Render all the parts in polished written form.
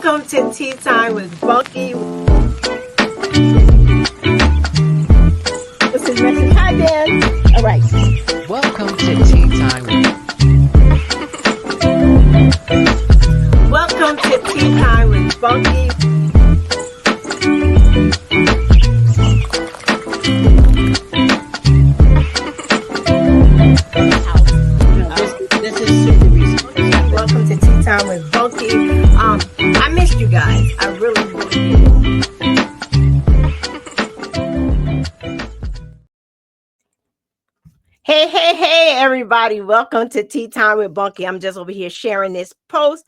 Welcome to Tea Time with Bunky. This is message. Hi, Dan. All right. Welcome to Tea Time with Welcome to Tea Time with Bunky. This is super recent. Welcome to Tea Time with Bunky. I missed you guys. I really did. Hey, everybody. Welcome to Tea Time with Bunky. I'm just over here sharing this post.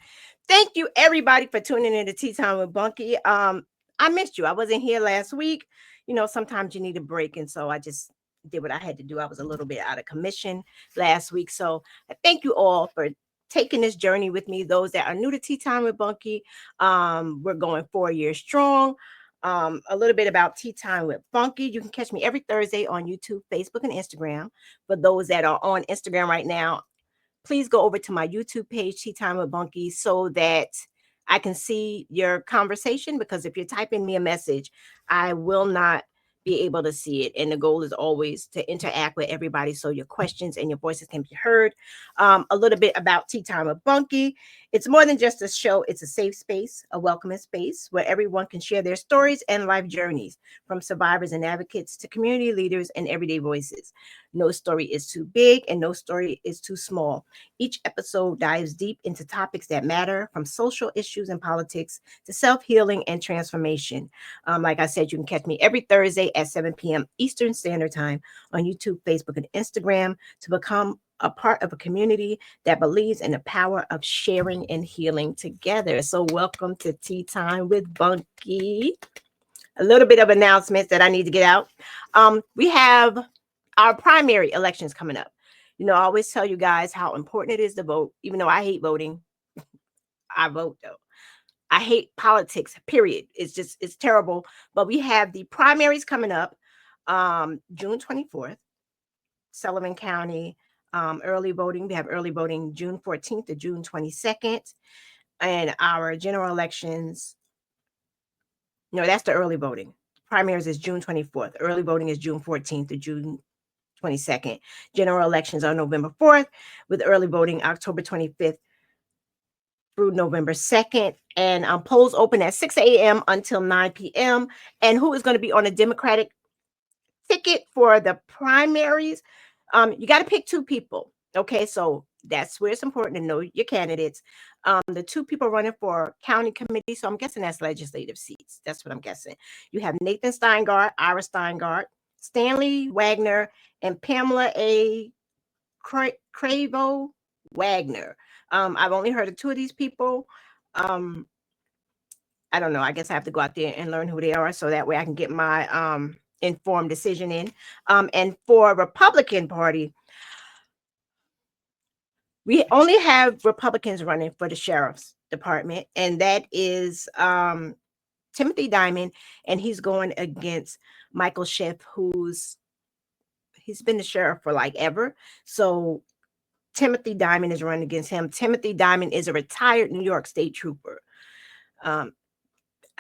Thank you, everybody, for tuning in to Tea Time with Bunky. I missed you. I wasn't here last week. You know, sometimes you need a break, and so I just did what I had to do. I was a little bit out of commission last week. So I thank you all for taking this journey with me. Those that are new to Tea Time with Bunky, we're going 4 years strong. A little bit about Tea Time with Bunky. You can catch me every Thursday on YouTube, Facebook, and Instagram. For those that are on Instagram right now, please go over to my YouTube page, Tea Time with Bunky, so that I can see your conversation, because if you're typing me a message, I will not be able to see it. And the goal is always to interact with everybody so your questions and your voices can be heard. A little bit about Tea Time with Bunky. It's more than just a show. It's a safe space, a welcoming space where everyone can share their stories and life journeys, from survivors and advocates to community leaders and everyday voices. No story is too big and no story is too small. Each episode dives deep into topics that matter, from social issues and politics to self-healing and transformation. Like I said, you can catch me every Thursday at 7 p.m. Eastern Standard Time on YouTube, Facebook, and Instagram to become a part of a community that believes in the power of sharing and healing together. So welcome to Tea Time with Bunky. A little bit of announcements that I need to get out. We have our primary elections coming up. You know, I always tell you guys how important it is to vote, even though I hate voting. I vote though. I hate politics, period. It's terrible. But we have the primaries coming up June 24th, Sullivan County. Early voting. We have early voting June 14th to June 22nd. And our general elections, no, that's the early voting. Primaries is June 24th. Early voting is June 14th to June 22nd. General elections are November 4th, with early voting October 25th through November 2nd. And polls open at 6 a.m. until 9 p.m. And who is going to be on a Democratic ticket for the primaries? You got to pick two people. Okay, so that's where it's important to know your candidates. The two people running for county committee, so I'm guessing that's legislative seats. That's what I'm guessing. You have Nathan Steingart, Ira Steingart, Stanley Wagner, and Pamela A. Cravo Wagner. I've only heard of two of these people. I don't know. I guess I have to go out there and learn who they are, so that way I can get my informed decision in. And for Republican Party, we only have Republicans running for the sheriff's department, and that is Timothy Diamond, and he's going against Michael Schiff, he's been the sheriff for like ever. So Timothy Diamond is running against him. Timothy Diamond is a retired New York State trooper. I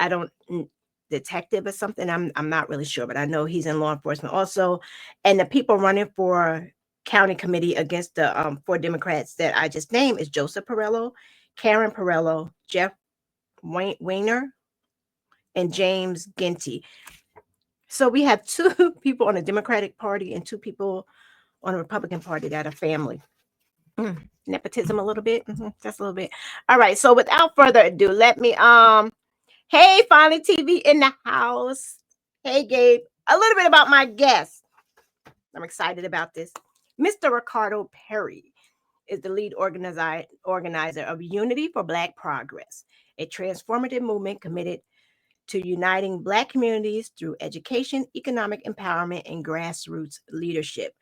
don't detective or something. I'm not really sure, but I know he's in law enforcement also. And the people running for county committee against the 4 Democrats that I just named is Joseph Perello, Karen Perello, Jeff Weiner, and James Ginty. So we have 2 people on the Democratic Party and 2 people on the Republican Party that are family. Nepotism a little bit. Just a little bit. All right. So without further ado, let me hey, Finally TV in the house. Hey, Gabe. A little bit about my guest. I'm excited about this. Mr. Ricardo Perry is the lead organizer of Unity for Black Progress, a transformative movement committed to uniting Black communities through education, economic empowerment, and grassroots leadership.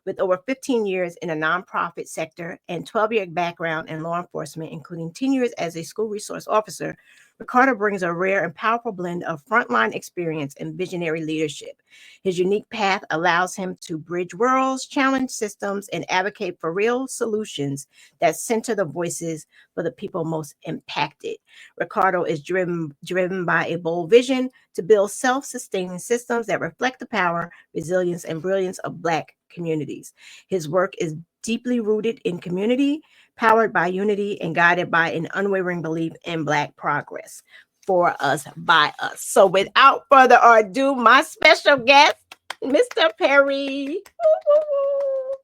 With over 15 years in the nonprofit sector and 12-year background in law enforcement, including 10 years as a school resource officer, Ricardo brings a rare and powerful blend of frontline experience and visionary leadership. His unique path allows him to bridge worlds, challenge systems, and advocate for real solutions that center the voices for the people most impacted. Ricardo is driven by a bold vision to build self-sustaining systems that reflect the power, resilience, and brilliance of Black communities. His work is deeply rooted in community, powered by unity, and guided by an unwavering belief in Black progress for us, by us. So, without further ado, my special guest, Mr. Perry. Woo, woo, woo.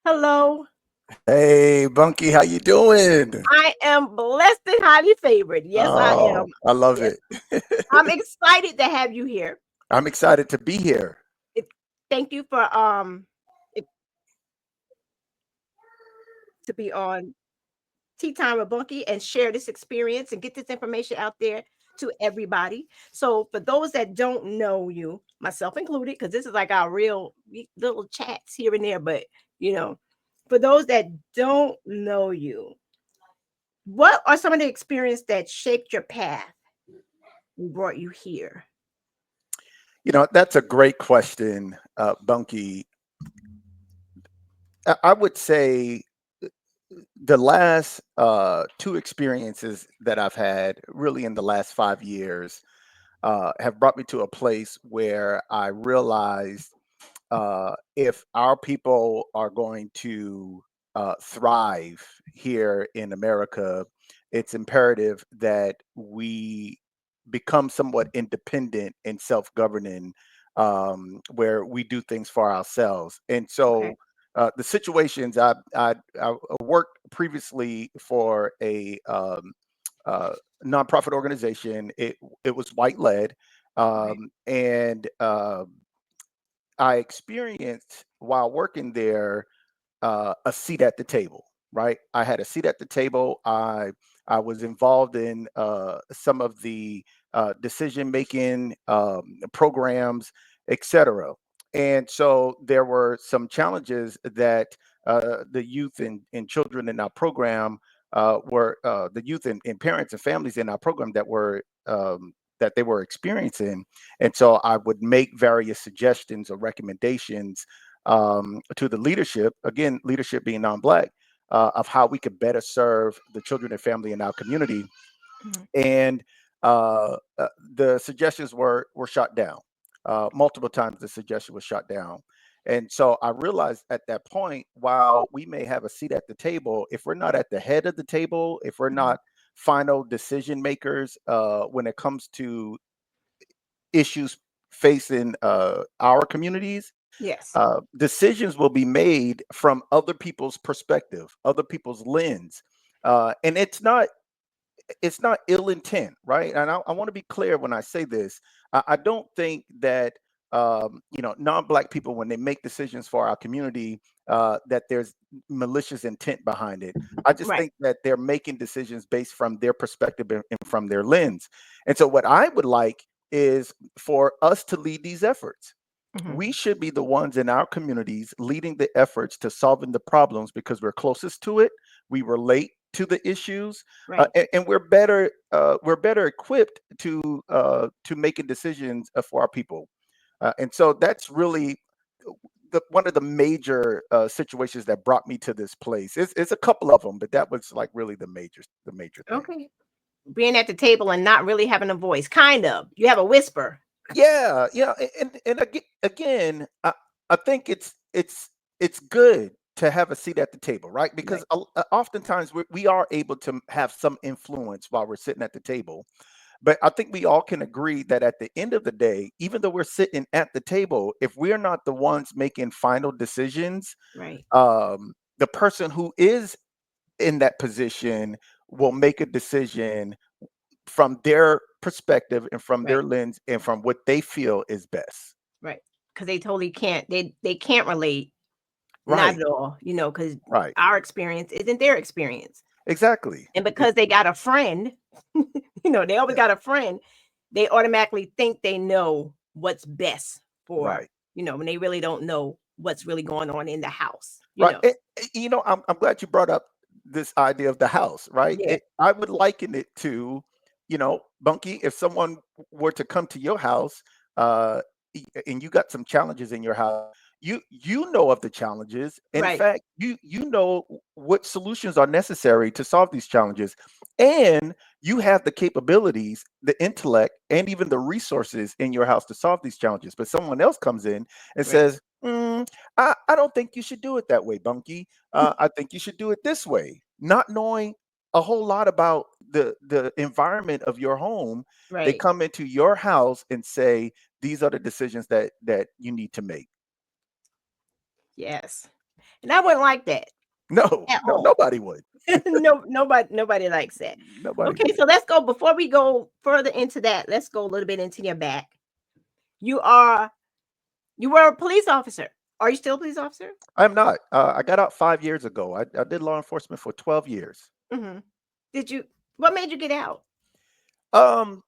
Hello. Hey, Bunky, how you doing? I am blessed and highly favored. Yes, I am. Oh, I love Yes, it. I'm excited to have you here. I'm excited to be here. It, thank you for it, to be on Tea Time with Bunky and share this experience and get this information out there to everybody. So, for those that don't know you, myself included, because this is like our real little chats here and there, but you know, for those that don't know you, what are some of the experiences that shaped your path and brought you here? That's a great question, Bunky. I would say the last two experiences that I've had, really in the last 5 years, have brought me to a place where I realized if our people are going to thrive here in America, it's imperative that we become somewhat independent and self-governing, where we do things for ourselves. And Okay. so, the situations I worked previously for a uh, nonprofit organization. It was white led, Right. and I experienced while working there a seat at the table. Right, I had a seat at the table. I was involved in some of the decision making programs, etc. And so there were some challenges that the youth and children in our program were the youth and parents and families in our program that they were experiencing. And so I would make various suggestions or recommendations to the leadership, again, leadership being non-Black, of how we could better serve the children and family in our community. Mhm. And the suggestions were shot down. Multiple times the suggestion was shot down. And so I realized at that point, while we may have a seat at the table, if we're not at the head of the table, if we're Mhm. not final decision makers when it comes to issues facing our communities, Yes. decisions will be made from other people's perspective, other people's lens, and it's not ill intent, right? And I want to be clear when I say this. I don't think that non-Black people, when they make decisions for our community, that there's malicious intent behind it. I just Right. think that they're making decisions based from their perspective and from their lens. And so, what I would like is for us to lead these efforts. Mhm. We should be the ones in our communities leading the efforts to solving the problems because we're closest to it. We relate to the issues, Right. and we're better equipped to making decisions for our people. And so that's really one of the major situations that brought me to this place. It's a couple of them, but that was like really the major thing. Okay. Being at the table and not really having a voice, kind of. You have a whisper. Yeah, yeah, and again, I think it's good to have a seat at the table, right? Because Right. oftentimes we are able to have some influence while we're sitting at the table. But I think we all can agree that at the end of the day, even though we're sitting at the table, if we're not the ones making final decisions, Right. the person who is in that position will make a decision from their perspective and from Right. their lens and from what they feel is best. Right. Because they totally can't. They can't relate. Not Right, at all. Because right. our experience isn't their experience. Exactly. And because they got a friend, they always Yeah, got a friend, they automatically think they know what's best for, right. when they really don't know what's really going on in the house, Right. I'm glad you brought up this idea of the house, right? Yeah. I would liken it to Bunky, if someone were to come to your house, and you got some challenges in your house, you know of the challenges. In Right. fact, you know what solutions are necessary to solve these challenges, and you have the capabilities, the intellect, and even the resources in your house to solve these challenges. But someone else comes in and Right. says, I don't think you should do it that way, Bunky. I think you should do it this way, not knowing a whole lot about the environment of your home. They Right. come into your house and say, these are the decisions that you need to make. Yes. And I wouldn't like that No, at no, all. nobody would. No, nobody likes that. Nobody Okay, would. so let's go before we go further into that. Let's go a little bit into your back. You are you were a police officer. Are you still a police officer? I'm not. I got out 5 years ago. I did law enforcement for 12 years. Hmm. Did you? What made you get out? Um,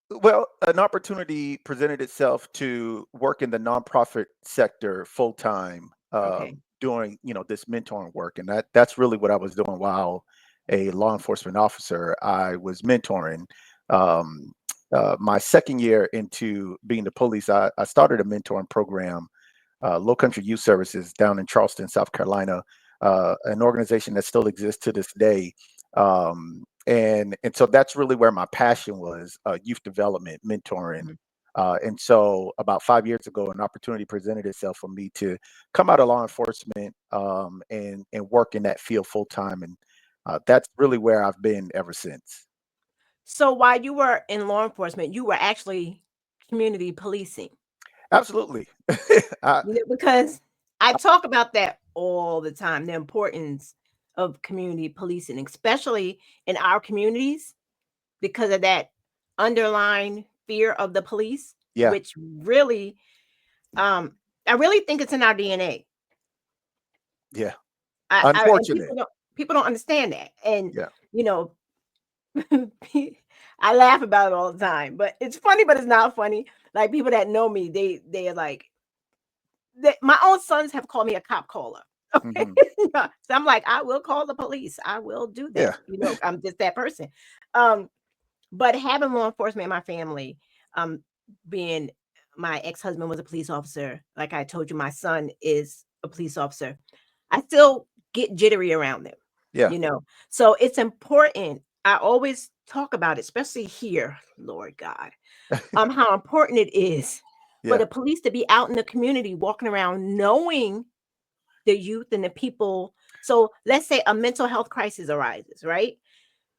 well, an opportunity presented itself to work in the nonprofit sector full time, Okay. doing this mentoring work, and that's really what I was doing while a law enforcement officer. I was mentoring. Um, my second year into being the police, I started a mentoring program, Low Country Youth Services down in Charleston, South Carolina, an organization that still exists to this day. And so that's really where my passion was, youth development, mentoring. Mhm. And so about 5 years ago, an opportunity presented itself for me to come out of law enforcement, and work in that field full time. And that's really where I've been ever since. So while you were in law enforcement, you were actually community policing. Absolutely. I, Because I talk about that all the time, the importance of community policing, especially in our communities, because of that underlying fear of the police, yeah, which really, um, I really think it's in our DNA. yeah. I and Unfortunate. people don't understand that, and Yeah. you know, I laugh about it all the time, but it's funny, but it's not funny. Like people that know me, they are like, my own sons have called me a cop caller. Okay. Hmm. Yeah. So I'm like, I will call the police. I will do that. Yeah. I'm just that person. Um, but having law enforcement in my family, um, being my ex-husband was a police officer, like I told you, my son is a police officer. I still get jittery around them, Yeah. you know. So it's important. I always talk about it, especially here, Lord God, how important it is for Yeah. the police to be out in the community walking around knowing the youth and the people. So let's say a mental health crisis arises, right?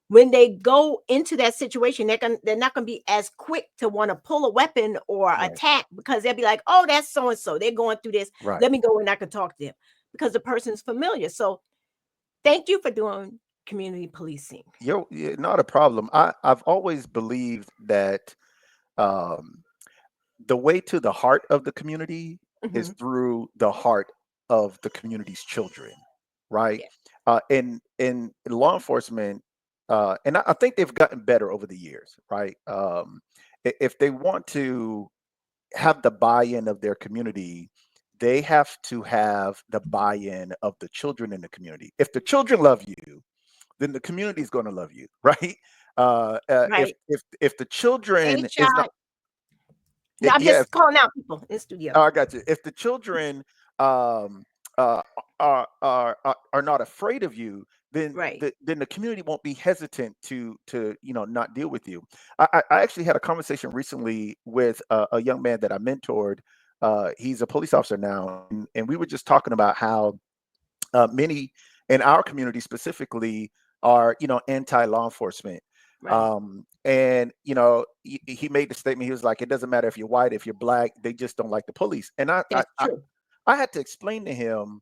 When they go into that situation, they're not gonna be as quick to want to pull a weapon or Right. attack because they'll be like, oh, that's so and so. They're going through this. Right. Let me go and I can talk to them because the person's familiar. So thank you for doing community policing. You're not a problem. I've always believed that, um, the way to the heart of the community is Hmm. through the heart of the community's children, right? Yeah. In law enforcement, and I think they've gotten better over the years, right? If they want to have the buy-in of their community, they have to have the buy-in of the children in the community. If the children love you, then the community is going to love you, right? If Right. if the Hey, children is not, child. No, I'm yeah, just calling out people in studio. oh, I got you. If the children, um, are not afraid of you, then Right. the community won't be hesitant to not deal with you. I actually had a conversation recently with a young man that I mentored. He's a police officer now, and we were just talking about how, many in our community specifically are anti law enforcement. Right. And he made the statement. He was like, it doesn't matter if you're white, if you're black, they just don't like the police. And That's true. I had to explain to him,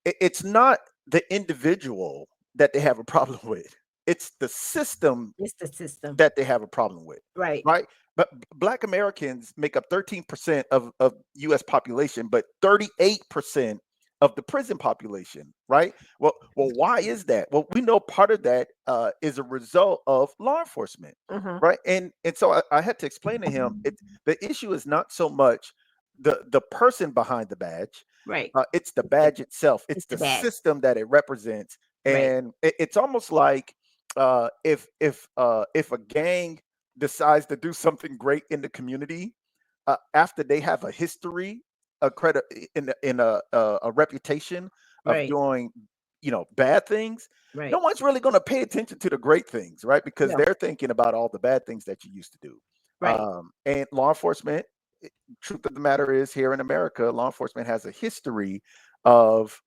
it's not the individual that they have a problem with, it's the system It's the system. that they have a problem with, Right. right? But Black Americans make up 13% of U.S. population, but 38% of the prison population, right? Well, why is that? Well, we know part of that, is a result of law enforcement, Hmm. right? And so I had to explain to him, the issue is not so much the person behind the badge, Right. it's the It's the badge itself, it's it's the the badge. system that it represents, Right. and it's almost like, if a gang decides to do something great in the community, after they have a history, a credit in a reputation of Right. doing, bad things, no Right. one's really going to pay attention to the great things, right? Because No. they're thinking about all the bad things that you used to do. Right. And law enforcement, truth of the matter is, here in America, law enforcement has a history of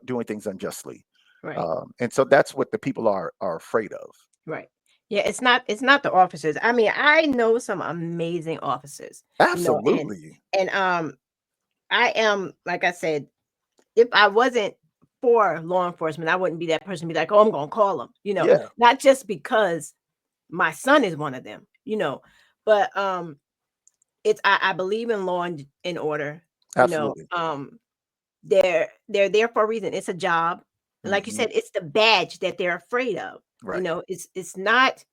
doing things unjustly. Right. And so that's what the people are afraid of. Right. Yeah, it's not the officers. I mean, I know some amazing officers, and Absolutely. and I am, like I said, if I wasn't for law enforcement, I wouldn't be that person be like, "Oh, I'm going to call them." Yeah, Not just because my son is one of them, but it's I believe in law and order, you know. absolutely. They're there for a reason. It's a job. And like you Hmm. said, it's the badge that they're afraid of. Right. It's not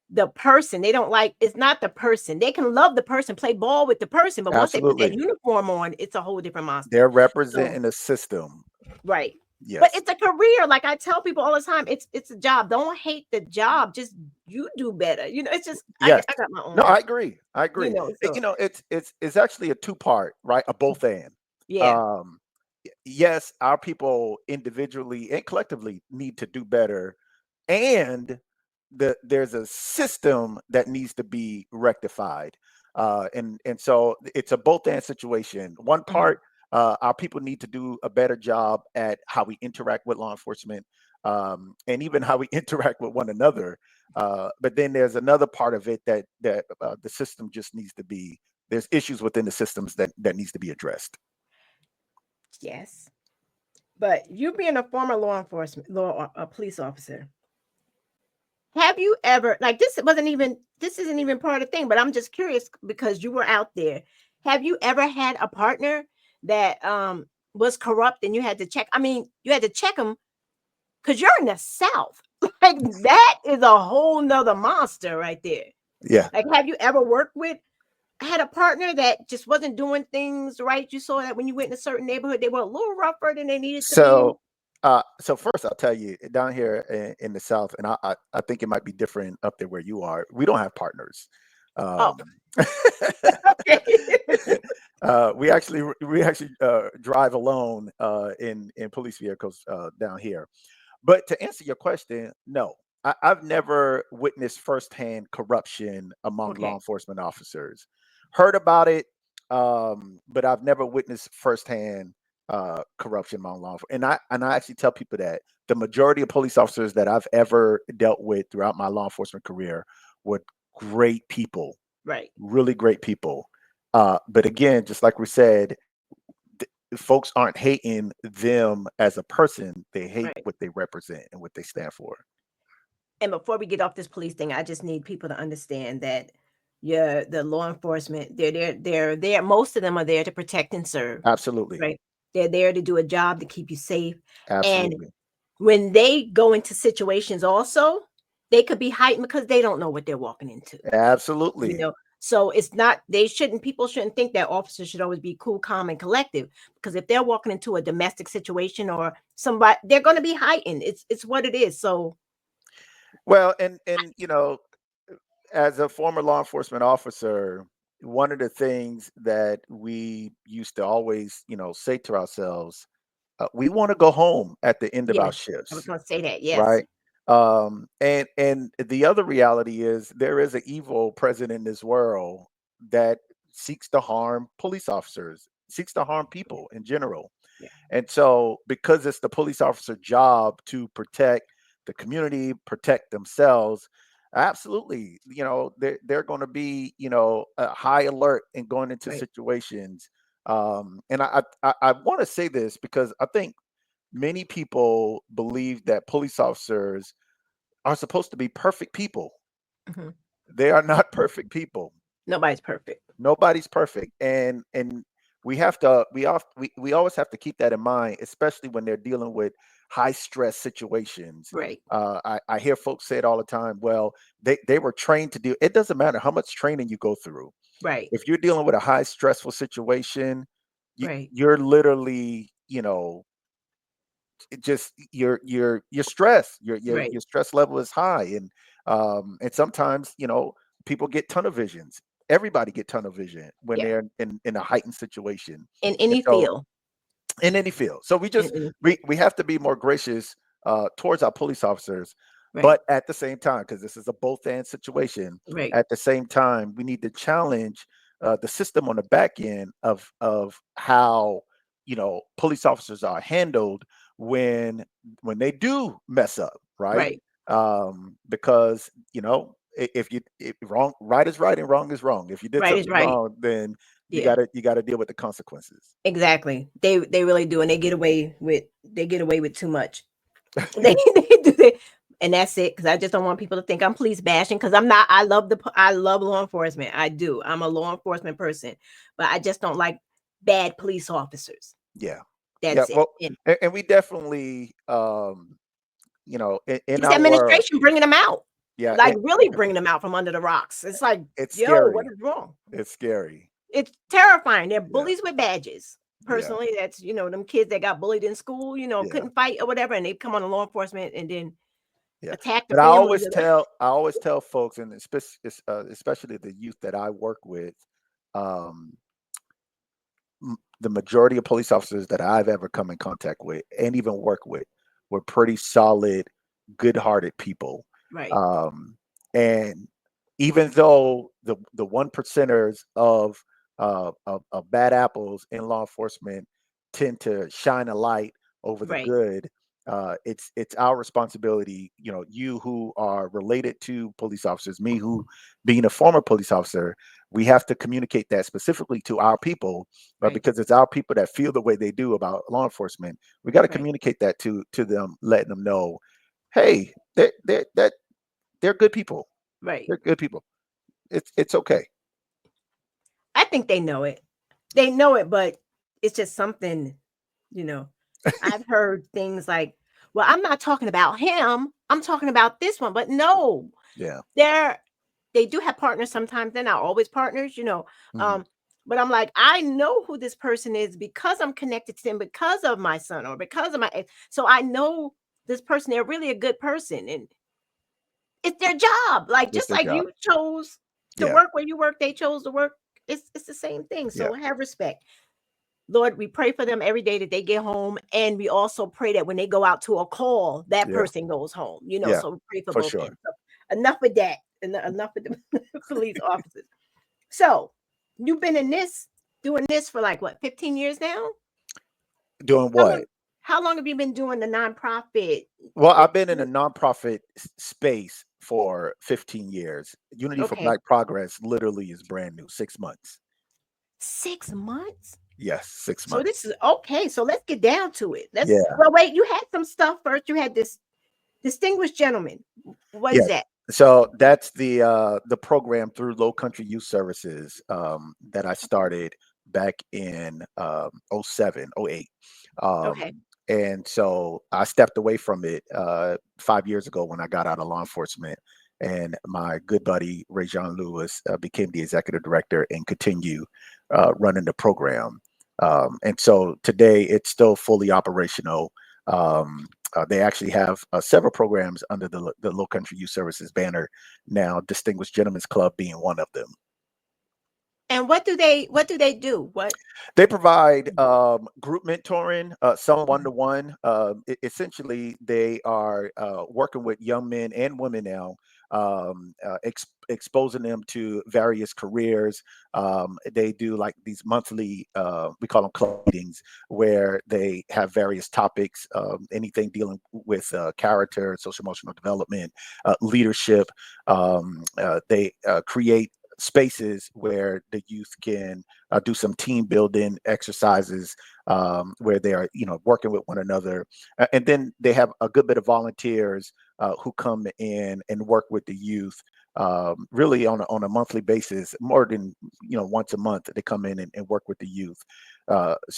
the person. They don't like it's not the person. They can love the person, play ball with the person, but once they put that Absolutely. uniform on, it's a whole different monster. They're So, representing a system. right. But Yes. it's a career. Like I tell people all the time, it's a job. Don't hate the job. Just you do better. It's just Yes. I got my No, own, I agree. I agree. so It's actually a two part, right? A both and. yeah. Um, yes, our people individually and collectively need to do better, and there's a system that needs to be rectified. And so it's a both and situation. One Mhm. part, our people need to do a better job at how we interact with law enforcement, and even how we interact with one another. But then there's another part of it that the system just needs to be. There's issues within the systems that needs to be addressed. Yes. But you being a former police officer, have you ever like this isn't even part of the thing, but I'm just curious because you were out there. Have you ever had a partner that was corrupt and you had to check? I mean, you had to check them because you're in the South. Like that is a whole nother monster right there. Yeah. Like, have you ever worked with had a partner that just wasn't doing things right? You saw that when you went in a certain neighborhood, they were a little rougher than they needed to be. So first, I'll tell you, down here in the South, and I think it might be different up there where you are. We don't have partners. Oh, Um, okay. we actually drive alone in police vehicles down here. But to answer your question, no, I've never witnessed firsthand corruption among law Okay. enforcement officers. Heard about it, but I've never witnessed firsthand corruption among law enforcement. And I actually tell people that the majority of police officers that I've ever dealt with throughout my law enforcement career were great people, Right. really great people. But again, just like we said, folks aren't hating them as a person; they hate Right. what they represent and what they stand for. And before we get off this police thing, I just need people to understand that yeah, the law enforcement, they're there. Most of them are there to protect and serve, Absolutely, right? They're there to do a job to keep you safe. And absolutely, when they go into situations also, they could be heightened because they don't know what they're walking into. you absolutely, know so it's not they shouldn't people shouldn't think that officers should always be cool, calm, and collective, because if they're walking into a domestic situation or somebody, they're going to be heightened. It's what it is. So Well, and as a former law enforcement officer, one of the things that we used to always, say to ourselves, we want to go home at the end of our yes, I was shifts, going to say that. Yes. right? And the other reality is there is an evil present in this world that seeks to harm police officers, seeks to harm people in general. Yeah. And so, because it's the police officer job to protect the community, protect themselves, absolutely, they're going to be, a high alert and going into Right. situations. And I want to say this because I think many people believe that police officers are supposed to be perfect people. Mhm. They are not perfect people. Nobody's perfect. Nobody's perfect, and we always have to keep that in mind, especially when they're dealing with high stress situations. Right. I hear folks say it all the time. Well, they were trained to do. It doesn't matter how much training you go through. Right. If you're dealing with a high stressful situation, Right. you're literally, it just your stress, Right. your stress level is high, and sometimes people get tunnel visions. Everybody get tunnel vision when Yeah. they're in a heightened situation, In and any so field. in any field. So we In just any field. we have to be more gracious towards our police officers, Right. but at the same time, because this is a both and situation, Right. at the same time, we need to challenge the system on the back end of how police officers are handled when they do mess up, right? Right. Because if wrong right is right and wrong is wrong. If you did Right is something right. wrong, then Yeah. you gotta deal with the consequences. Exactly. They really do, and they get away with too much. They do it, and that's it. Because I just don't want people to think I'm police bashing. Because I'm not. I love law enforcement. I do. I'm a law enforcement person, but I just don't like bad police officers. Yeah. Yeah. That's it. Well, And and we definitely, in this our, administration bringing them out, yeah, like really bringing them out from under the rocks. It's like, it's yo, what scary. is wrong? It's scary. It's terrifying. They're Yeah. bullies with badges. Yeah. Personally, that's them kids that got bullied in school, Yeah. couldn't fight or whatever, and they come on to law enforcement and then Yeah. attack the But families. I always tell folks, and especially the youth that I work with, um, the majority of police officers that I've ever come in contact with and even work with were pretty solid, good-hearted people. Right, Um, and even though the one percenters of bad apples in law enforcement tend to shine a light over the right, good, it's our responsibility. You who are related to police officers, me who being a former police officer, we have to communicate that specifically to our people, right, because it's our people that feel the way they do about law enforcement. We got to right, communicate that to them, letting them know, hey, they're good people. right. They're good people. It's okay. I think they know it. They know it, but it's just something, you know. I've heard things like, "Well, I'm not talking about him. I'm talking about this one." But no, Yeah. they're they do have partners sometimes. They're not always partners. Mhm. Um, but I'm like, I know who this person is because I'm connected to them because of my son or because of my ex. So I know this person. They're really a good person, and it's their job. Like It's just their like job. you chose to Yeah. work where you work, they chose to work. It's the same thing. Yeah. So have respect. Lord, we pray for them every day that they get home. And we also pray that when they go out to a call, that Yeah. person goes home. Yeah. So we pray for For both sure. ends. So enough of that. Enough of the police officers. So you've been doing this for like what, 15 years now? Doing How what? long, how long have you been doing the nonprofit? Well, Like, I've been in a nonprofit space for 15 years. Unity for okay, Black Progress literally is brand new, 6 months. 6 months. Yes, six So months. this is okay. So let's get down to it. Yeah. Well, wait, you had some stuff first. You had this distinguished gentleman. What is Yes. that? So that's the program through Low Country Youth Services, that I started back in '07, '08. Okay. And so I stepped away from it 5 years ago when I got out of law enforcement. And my good buddy Ray John Lewis became the executive director and continue running the program. And so today it's still fully operational. They actually have several programs under the Low Country Youth Services banner now, Distinguished Gentlemen's Club being one of them. And what do they do? What? They provide group mentoring, some one to one. Essentially, they are working with young men and women now, exposing them to various careers. They do like these monthly, we call them club meetings, where they have various topics, anything dealing with character, social emotional development, leadership. They create spaces where the youth can do some team building exercises, where they are, working with one another. And then they have a good bit of volunteers who come in and work with the youth, really on a monthly basis, more than, once a month. They come in and work with the youth. The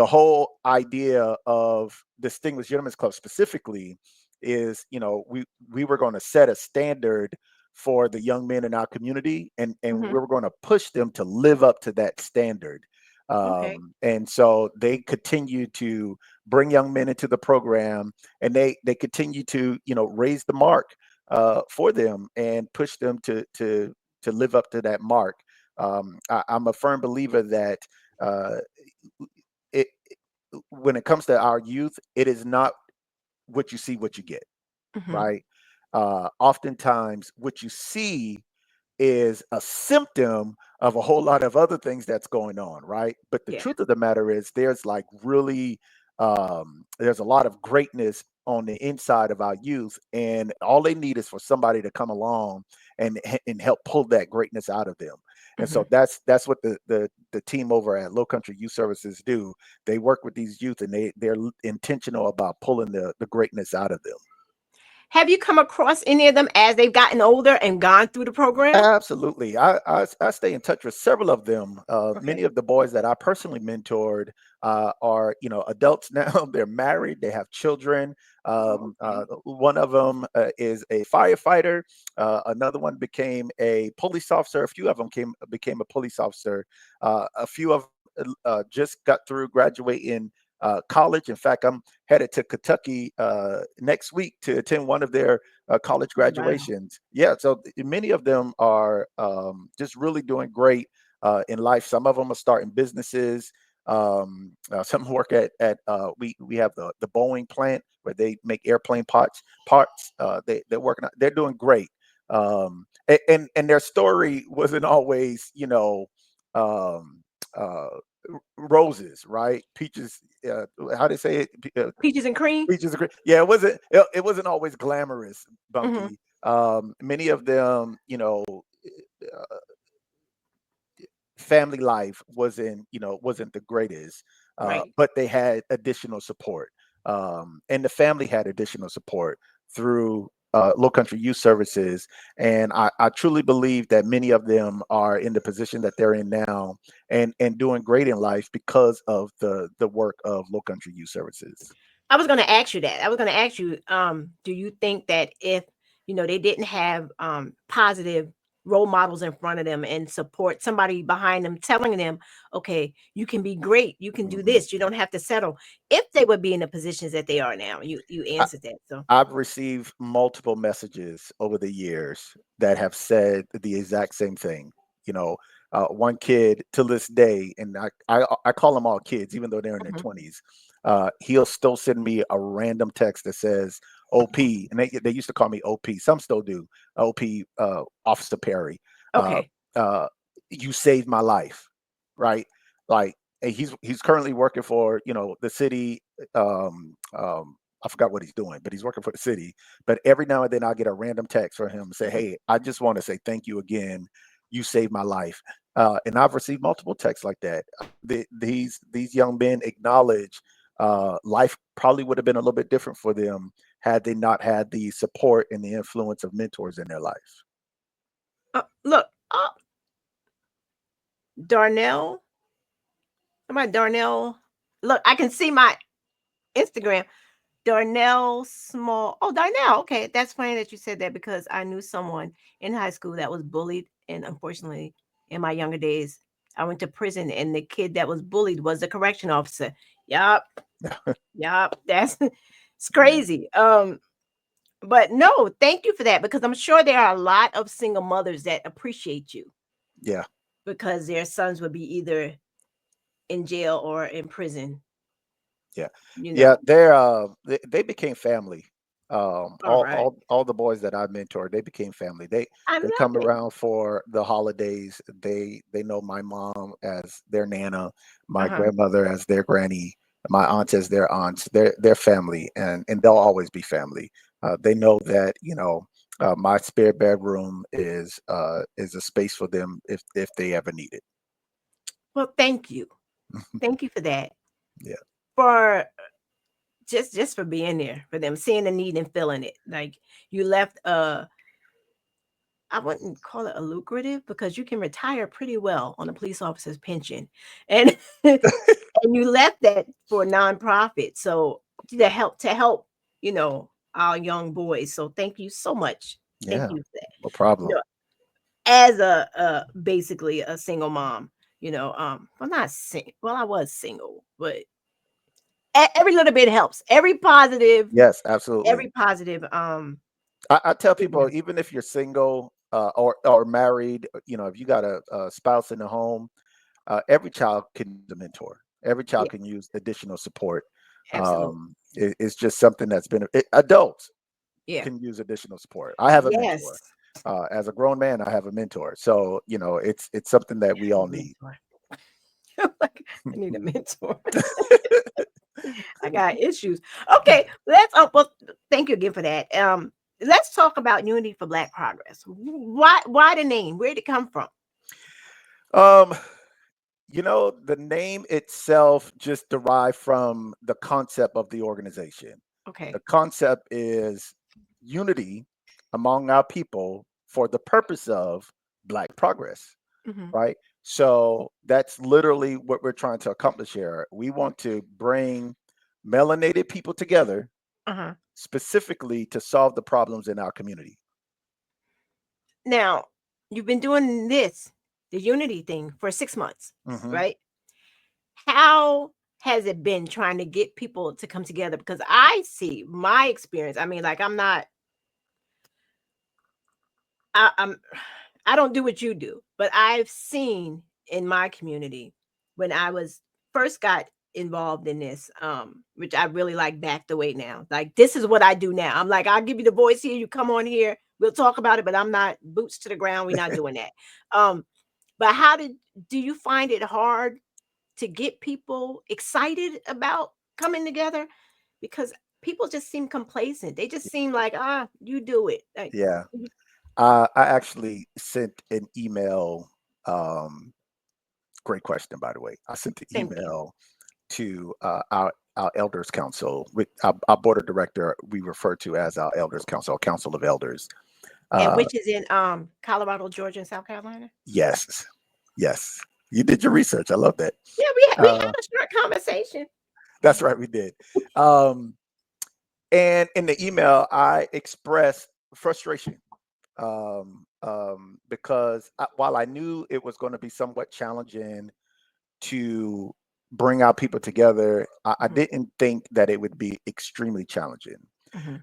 whole idea of Distinguished Gentlemen's Club specifically is, we were going to set a standard for the young men in our community, and we Mhm. were going to push them to live up to that standard. Okay. And so they continue to bring young men into the program, and they continue to raise the mark for them and push them to live up to that mark. I'm a firm believer that uh, it when it comes to our youth, it is not what you see, what you get, Hmm. right? Oftentimes, what you see is a symptom of a whole lot of other things that's going on, right? But the Yeah. truth of the matter is, there's like really, there's a lot of greatness on the inside of our youth, and all they need is for somebody to come along and help pull that greatness out of them. And Hmm. so that's what the team over at Low Country Youth Services do. They work with these youth, and they're intentional about pulling the greatness out of them. Have you come across any of them as they've gotten older and gone through the program? Absolutely. I stay in touch with several of them. Okay. Many of the boys that I personally mentored are adults now. They're married. They have children. Oh, okay. One of them is a firefighter. Another one became a police officer. A few of them became a police officer. A few of just got through graduating college. In fact, I'm headed to Kentucky next week to attend one of their college Wow. graduations. Yeah, so many of them are just really doing great in life. Some of them are starting businesses. Some work we have the Boeing plant where they make airplane parts. They're working. They're doing great. And their story wasn't always um, uh, roses, right? Peaches. How they say it? Peaches and cream? Peaches and cream. Yeah, it wasn't always glamorous, Hmm. Bunky. Many of them, family life wasn't the greatest, Right. but they had additional support, and the family had additional support through Low Country Youth Services, and I truly believe that many of them are in the position that they're in now, and doing great in life because of the work of Low Country Youth Services. I was going to ask you that. I was going to ask you, do you think that if, they didn't have positive role models in front of them and support, somebody behind them telling them, okay, you can be great, you can do Mhm. this, you don't have to settle, if they would be in the positions that they are now? You answered that. So, I've received multiple messages over the years that have said the exact same thing. You know, one kid to this day, and I call them all kids, even though they're in their mhm, 20s. He'll still send me a random text that says OP, and they used to call me OP. Some still do. OP, Officer Perry. Uh, okay. uh, you saved my life, right? Like, and he's currently working for the city. I forgot what he's doing, but he's working for the city. But every now and then I'll get a random text from him and say, Mhm. "Hey, I just want to say thank you again. You saved my life." And I've received multiple texts like that. These young men acknowledge life probably would have been a little bit different for them had they not had the support and the influence of mentors in their life. Look, Darnell, somebody, Darnell. Look, I can see my Instagram. Darnell Small. Oh, Darnell. Okay, that's funny that you said that because I knew someone in high school that was bullied, and unfortunately, in my younger days, I went to prison, and the kid that was bullied was the correction officer. Yup, yup. That's it's Yeah, crazy. But no, thank you for that because I'm sure there are a lot of single mothers that appreciate you yeah. because their sons would be either in jail or in prison. Yeah, You yeah. know. They became family. All right. All the boys that I mentored, they became family. I They come love it. around for the holidays. They know my mom as their nana, Uh my huh. grandmother as their granny, my aunts as their aunts. They're family, and they'll always be family. They know that my spare bedroom is a space for them if they ever need it. Well, thank you. Thank you for that. Yeah, For just for being there for them, seeing the need and feeling it. Like you left I wouldn't call it a lucrative because you can retire pretty well on a police officer's pension. And and you left that for a nonprofit. So to help, our young boys. So thank you so much. Thank yeah, you for that. no You problem. know, as a basically a single mom. Well, not well, I was single, but every little bit helps. Yes, absolutely. Every positive, I tell thing people, helps. even if you're single or married, if you got a spouse in the home, every child can use a mentor. Every child Yeah, can use additional support. absolutely. It's just something that's been adults Yeah. can use additional support. I have a mentor. Yes. As a grown man, I have a mentor. So it's something that we I all need a need. mentor. Like, I need a mentor. I got issues. Okay, well, thank you again for that. Let's talk about Unity for Black Progress. Why the name? Where did it come from? um, the name itself just derived from the concept of the organization. Okay. The concept is unity among our people for the purpose of Black progress, Hmm. right? So that's literally what we're trying to accomplish here. We want to bring melanated people together Uh-huh. specifically to solve the problems in our community. Now, you've been doing the Unity thing, for 6 months, Hmm. right? How has it been trying to get people to come together? Because I see my experience. I mean, like, I'm I don't do what you do, but I've seen in my community when I was first got involved in this, which I really like backed away now. Like, this is what I do now. I'm like, I'll give you the voice here, you come on here, we'll talk about it, but I'm not boots to the ground. We're not doing that. But do you find it hard to get people excited about coming together? Because people just seem complacent. They just seem like, you do it. Like, Yeah. I actually sent an email. Um, Great question, by the way. I sent the thank you. email to our elders council with our board of director. We refer to as our elders council, our council of elders. And Uh, which is in Colorado, Georgia, and South Carolina? yes, yes. You did your research. I love that. Yeah, we had Uh, a short conversation. that's right, we did. Um, and in the email, I expressed frustration because while I knew it was going to be somewhat challenging to bring our people together, I Mhm, didn't think that it would be extremely challenging. mhm,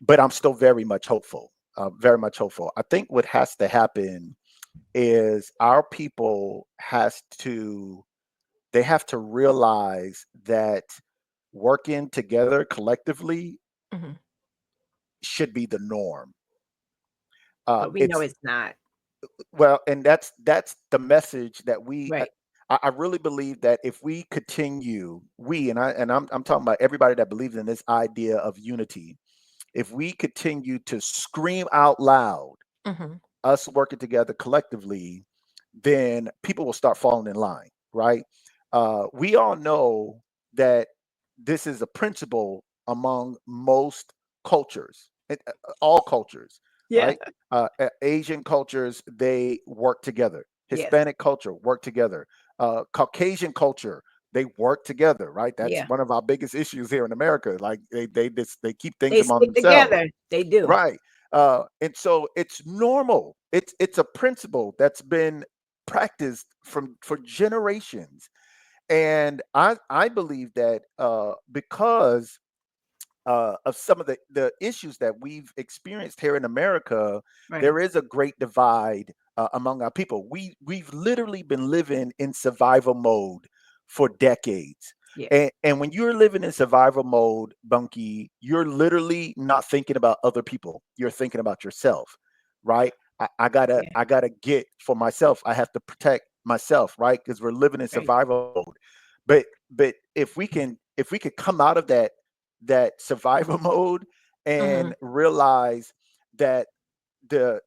But I'm still very much hopeful. Very much hopeful. I think what has to happen is our people they have to realize that working together collectively mhm. should be the norm. But we know It's it's not. Well, and that's the message that Right. I really believe that if we continue, I'm talking about everybody that believes in this idea of unity. If we continue to scream out loud, Mhm. us working together collectively, then people will start falling in line, right? We all know that this is a principle among most cultures, all cultures, Yeah. right? Asian cultures, they work together. Yes. Hispanic culture work together. Caucasian culture, they work together, right? That's Yeah. one of our biggest issues here in America. Like they keep things They among stick themselves, together. They do. right? And so it's normal. It's a principle that's been practiced for generations, and I believe that because of some of the issues that we've experienced here in America, Right. there is a great divide among our people. We've literally been living in survival mode for decades. Yeah. And when you're living in survival mode, Bunky, you're literally not thinking about other people. You're thinking about yourself, right? Yeah. I gotta get for myself. I have to protect myself, right? Because we're living in Right. survival mode. But if we could come out of that survival mode Mhm. and realize that the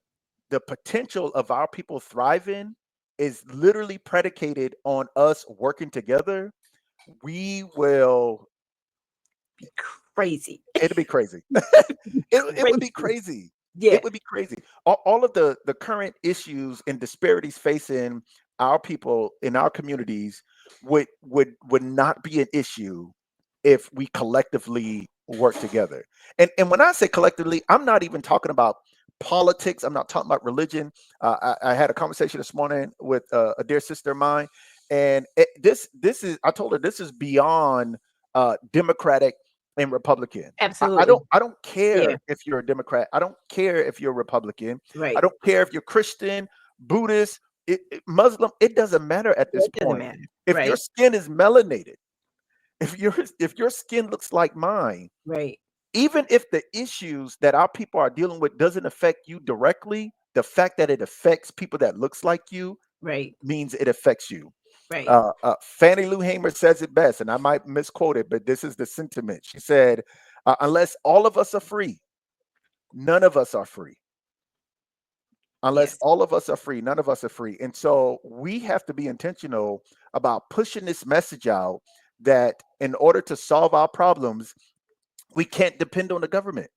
the potential of our people thriving is literally predicated on us working together, we will Be crazy. it'll be crazy. Be It would be crazy. crazy. Yeah. It would be crazy. All of the current issues and disparities facing our people in our communities would not be an issue if we collectively work together. And when I say collectively, I'm not even talking about politics. I'm not talking about religion. I had a conversation this morning with a dear sister of mine, and this is, I told her, this is beyond Democratic and Republican. Absolutely. I don't Yeah. care if you're a Democrat. I don't care if you're a Republican. I Right. don't care if you're Christian, Buddhist, Muslim. It doesn't matter at this It doesn't point. matter. If your Right. skin is melanated, if your skin looks like mine, Right. even if the issues that our people are dealing with doesn't affect you directly, the fact that it affects people that looks like you Right. means it affects you. Right. Fannie Lou Hamer says it best, and I might misquote it, but this is the sentiment. She said, "Unless all of us are free, none of us are free. Unless Yes. all of us are free, none of us are free." And so we have to be intentional about pushing this message out that in order to solve our problems, we can't depend on the government.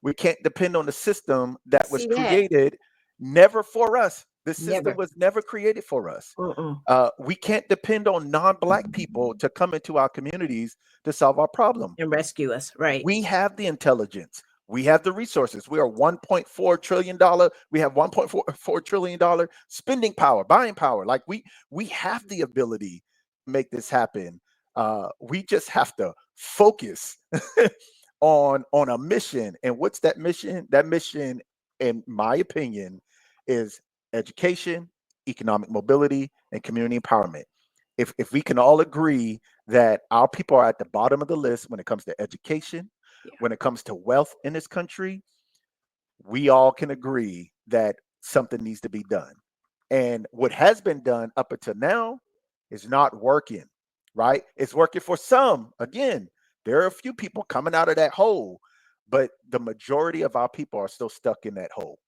We can't depend on the system that was See that? created never for us. The system Never. was never created for us. Mm-mm. We can't depend on non-black people to come into our communities to solve our problem. And rescue us. Right. We have the intelligence. We have the resources. We are $1.4 trillion. We have $1.44 trillion spending power, buying power. Like we have the ability to make this happen. We just have to focus on a mission. And what's that mission? That mission, in my opinion, is education, economic mobility, and community empowerment. If we can all agree that our people are at the bottom of the list when it comes to education, Yeah. when it comes to wealth in this country, we all can agree that something needs to be done. And what has been done up until now is not working, right? It's working for some. Again, there are a few people coming out of that hole, but the majority of our people are still stuck in that hole.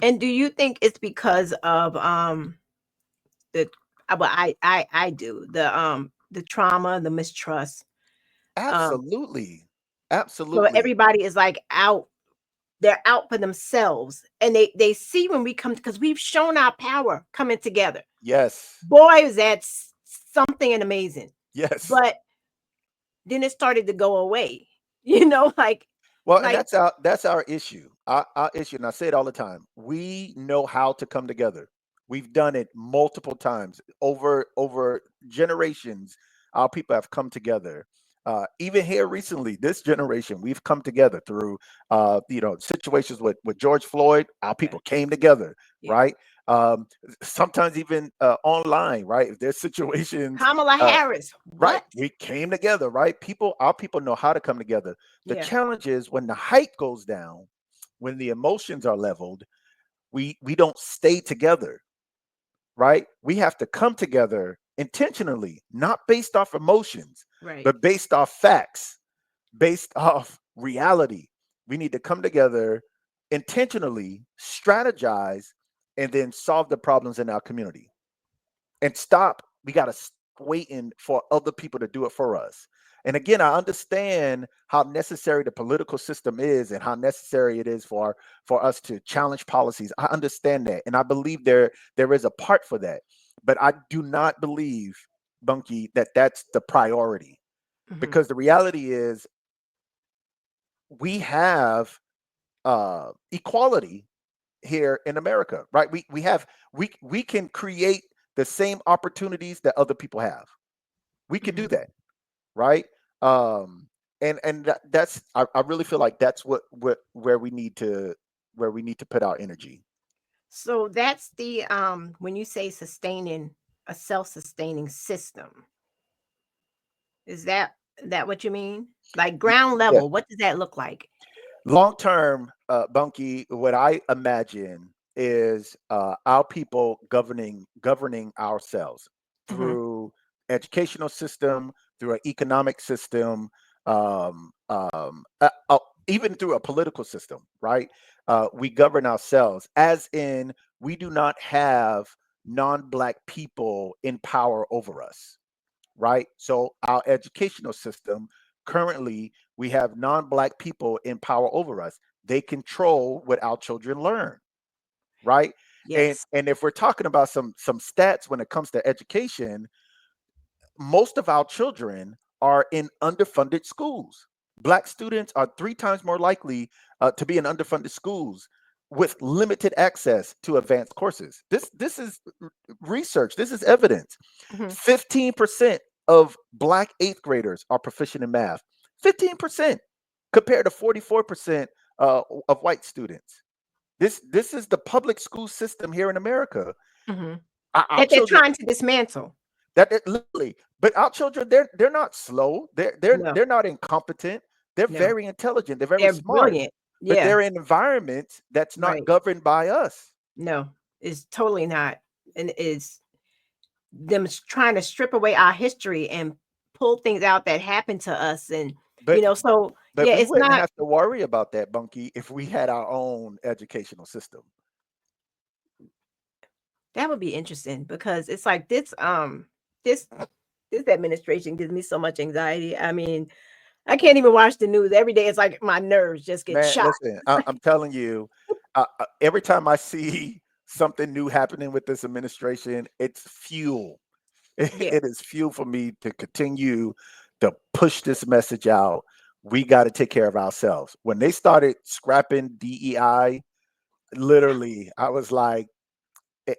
And do you think it's because of the well, I do the trauma, the mistrust. Um Absolutely. so Absolutely. everybody is like out, they're out for themselves, and they see when we come, because we've shown our power coming together. Yes. Boy, is that something and amazing. Yes. But then it started to go away. Like Well, and like that's our issue. Our issue, and I say it all the time. We know how to come together. We've done it multiple times over generations. Our people have come together. Even here recently, this generation, we've come together through situations with George Floyd. Our yeah, people came together, yeah. right? Sometimes even online, right? If there's situations, Kamala uh, Harris. right, What? we came together, right? Our people know how to come together. The Yeah. challenge is when the hype goes down, when the emotions are leveled, we don't stay together, right? We have to come together intentionally, not based off emotions, Right. but based off facts, based off reality. We need to come together intentionally, strategize, and then solve the problems in our community. And stop. We got to stop waiting for other people to do it for us. And again, I understand how necessary the political system is and how necessary it is for us to challenge policies. I understand that, and I believe there is a part for that. But I do not believe, Bunky, that that's the priority, Hmm. because the reality is we have equality here in America, right? We can create the same opportunities that other people have. We can do Hmm. that, right? Um, that's I really feel like that's what where we need to put our energy. So that's the when you say sustaining a self-sustaining system, is that what you mean? Like ground Yeah, level, what does that look like? long term, Bunky. What I imagine is our people governing ourselves Hmm. through educational system, through an economic system, even through a political system, right? We govern ourselves, as in we do not have non-black people in power over us, right? So our educational system, currently we have non-black people in power over us. They control what our children learn, right? and Yes. and if we're talking about some stats when it comes to education, most of our children are in underfunded schools. Black students are 3 times more likely to be in underfunded schools with limited access to advanced courses. This is research. This is evidence. Hmm. 15% of Black eighth graders are proficient in math. 15% compared to 44% of white students. This is the public school system here in America. Hmm. Our That they're children, trying to dismantle. literally, but our children, they're not slow. No, They're not incompetent. They're no, very intelligent. They're very they're smart, brilliant. but Yeah, they're in environments that's not right. governed by us. No, it's totally not. And it's them trying to strip away our history and pull things out that happened to us. And, But so but yeah, we it's wouldn't not, have to worry about that, Bunky, if we had our own educational system. that would be interesting because it's like this this administration gives me so much anxiety. I mean, I can't even watch the news every day. It's like my nerves just get Man, shot. listen, I'm telling you, every time I see something new happening with this administration, it's fuel. Yeah, It is fuel for me to continue to push this message out. We got to take care of ourselves. When they started scrapping DEI, literally, I was like, "Eh,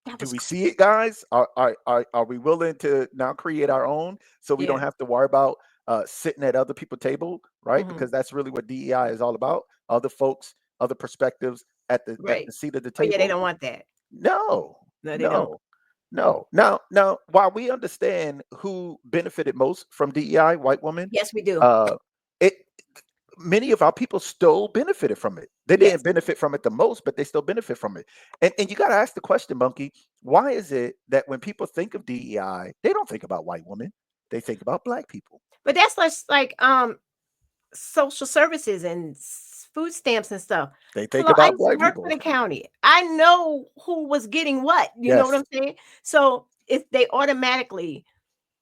that do was we see it, guys? Are we willing to now create our own so we don't yeah. have to worry about sitting at other people's table, right? Hmm. Because that's really what DEI is all about. Other folks, other perspectives at Right. the seat of the Oh yeah, they table. don't want that. No, No, they don't. no, no. Now, while we understand who benefited most from DEI, white women, Yes, we do. uh, it many of our people still benefited from it. They Yes. didn't benefit from it the most, but they still benefit from it. And you got to ask the question, Monkey, why is it that when people think of DEI, they don't think about white women? They think about black people. But that's like social services and food stamps and stuff. They think Hello, I about used to black work for people. the county. I know who was getting what. You know what Yes. I'm saying? So if they automatically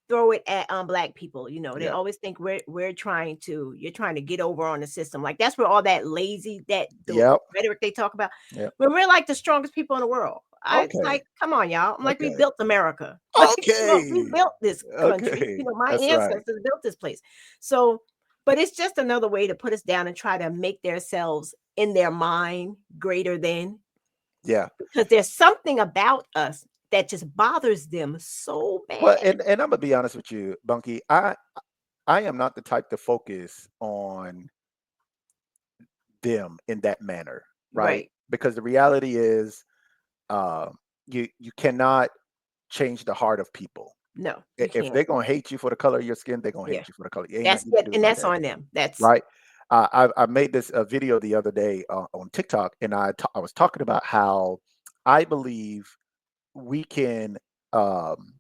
throw it at Black people, they Yeah. always think you're trying to get over on the system. Like that's where all that lazy that the Yep. rhetoric they talk about. Yep. When we're like the strongest people in the world. It's Okay. like, come on, y'all. I'm like, we Okay. built America. Like, we Okay. built this country. Okay. My That's right. ancestors built this place. So, but it's just another way to put us down and try to make themselves in their mind greater than, Yeah. because there's something about us that just bothers them so Well, bad. and I'm gonna be honest with you, Bunky. I am not the type to focus on them in that manner, right? Right. Because the reality is, uh, you cannot change the heart of people. No, you If can't. they're gonna hate you for the color of your skin, they're gonna Yeah. hate you for the color. It ain't That's nothing you can it. do And about that's that, on them. That's right? I made this a video the other day on TikTok, and I was talking about how I believe we can um,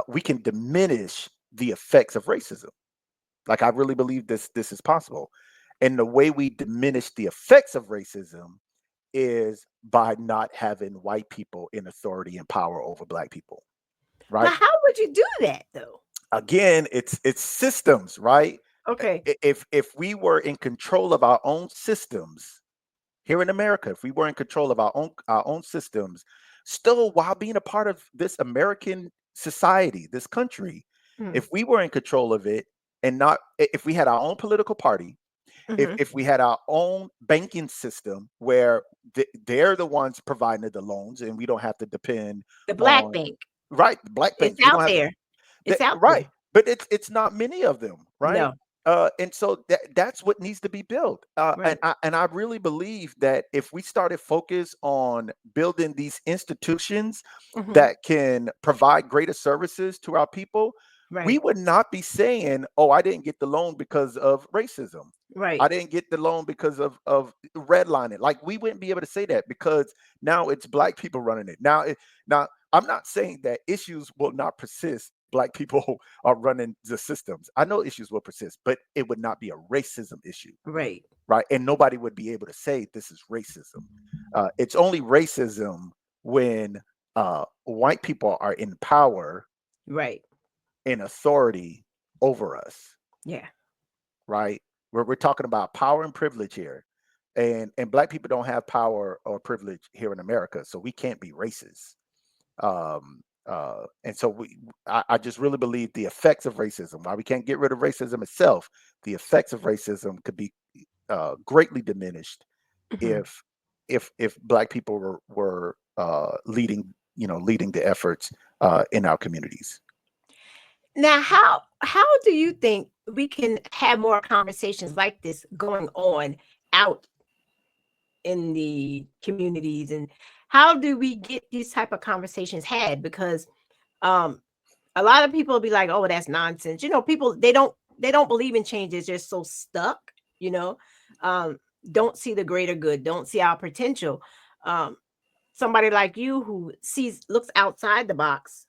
we can diminish the effects of racism. Like I really believe this is possible, and the way we diminish the effects of racism is by not having white people in authority and power over black people, but right? how would you do that though? Again, it's systems, right? Okay. If we were in control of our own systems here in America, if we were in control of our own systems, still while being a part of this American society, this country, Mm-hmm. if we were in control of it and not if we had our own political party, Mm-hmm. if we had our own banking system where they're the ones providing the loans and we don't have to depend The Black on, Bank. right, black It's banks, we don't out have to, there. It's out right, there. but it's not many of them, right? No. And so that's what needs to be built. And Right. I really believe that if we started focus on building these institutions Mm-hmm. that can provide greater services to our people, we Right. would not be saying, "Oh, I didn't get the loan because of racism. I Right. didn't get the loan because of redlining." Like we wouldn't be able to say that because now it's black people running it. Now I'm not saying that issues will not persist. Black people are running the systems. I know issues will persist, but it would not be a racism issue, Right. right? And nobody would be able to say this is racism. It's only racism when white people are in power Right. and authority over us, Yeah. right? We're talking about power and privilege here. And black people don't have power or privilege here in America, so we can't be racist. And so I just really believe the effects of racism, while we can't get rid of racism itself, the effects of racism could be greatly diminished Hmm. if if Black people were leading, leading the efforts in our communities. Now, how do you think we can have more conversations like this going on out in the communities, and how do we get these type of conversations had? Because um a lot of people will be like, oh, that's nonsense. People, they don't believe in change. They're just so stuck, you know, um, don't see the greater good, don't see our potential. Um, Somebody like you who looks outside the box,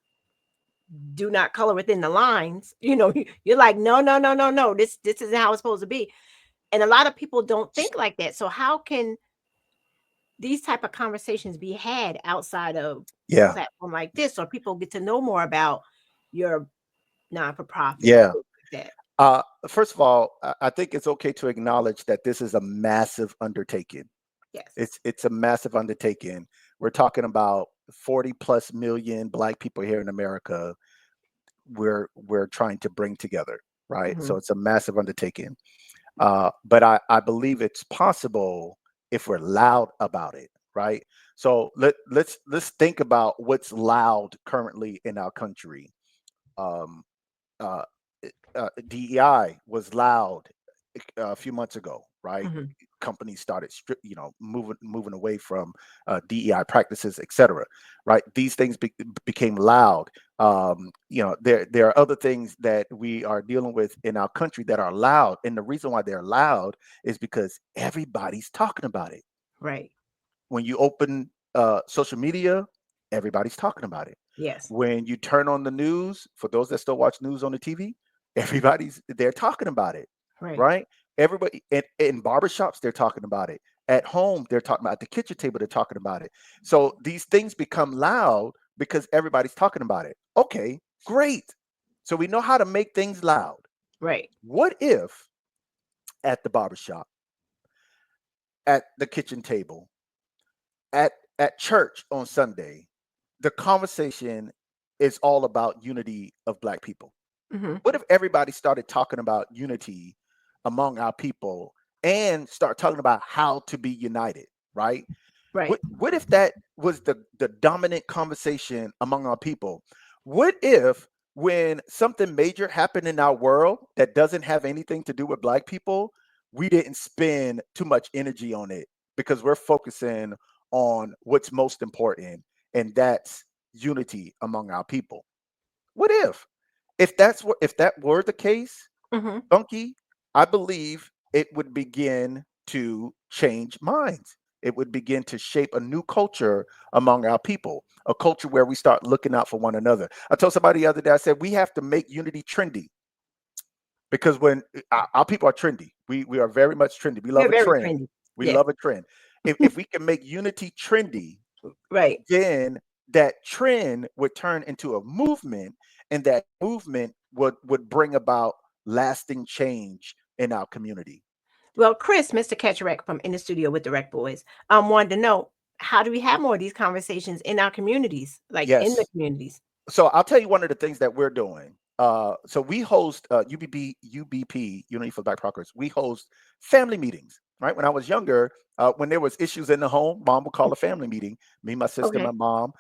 do not color within the lines, you're like, no, no, no, no, no. This isn't how it's supposed to be. And a lot of people don't think like that. So how can these type of conversations be had outside of a Yeah, platform like this, or people get to know more about your non for profit or yeah. things like that? First of all, I think it's okay to acknowledge that this is a massive undertaking. Yes. It's a massive undertaking. We're talking about 40 plus million Black people here in America. We're trying to bring together, right? Hmm. So it's a massive undertaking. But I believe it's possible if we're loud about it, right? So let's think about what's loud currently in our country. Um, uh, DEI was loud a few months ago, right? Hmm. Companies started moving away from DEI practices, etc. Right? These things became loud. There are other things that we are dealing with in our country that are loud, and the reason why they're loud is because everybody's talking about it. Right. When you open social media, everybody's talking about it. Yes. When you turn on the news, for those that still watch news on the TV, everybody's they're talking about it, Right. right? Everybody in barbershops, they're talking about it. At home, they're talking about it. At the kitchen table, they're talking about it. So these things become loud because everybody's talking about it. Okay, great. So we know how to make things loud. Right. What if at the barbershop, at the kitchen table, at church on Sunday, the conversation is all about unity of Black people? Hmm. What if everybody started talking about unity among our people and start talking about how to be united, right? Right. What if that was the dominant conversation among our people? What if when something major happened in our world that doesn't have anything to do with Black people, we didn't spend too much energy on it because we're focusing on what's most important, and that's unity among our people? What if that were the case, Hmm. Bunky, I believe it would begin to change minds. It would begin to shape a new culture among our people, a culture where we start looking out for one another. I told somebody the other day, I said, we have to make unity trendy because when our people are trendy, we are very much trendy. We We're love a very trend. trendy. We Yes. love a trend. If we can make unity trendy, Right. then that trend would turn into a movement, and that movement would bring about lasting change in our community. Well, Chris, Mr. Catcherack from In the Studio with the Rec Boys, wanted to know, how do we have more of these conversations in our communities, like in the Yes. communities? So I'll tell you one of the things that we're doing. So we host UBP, Unity for Black Progress. We host family meetings. Right when I was younger, when there was issues in the home, mom would call a family meeting. Me, my sister, my Okay. mom,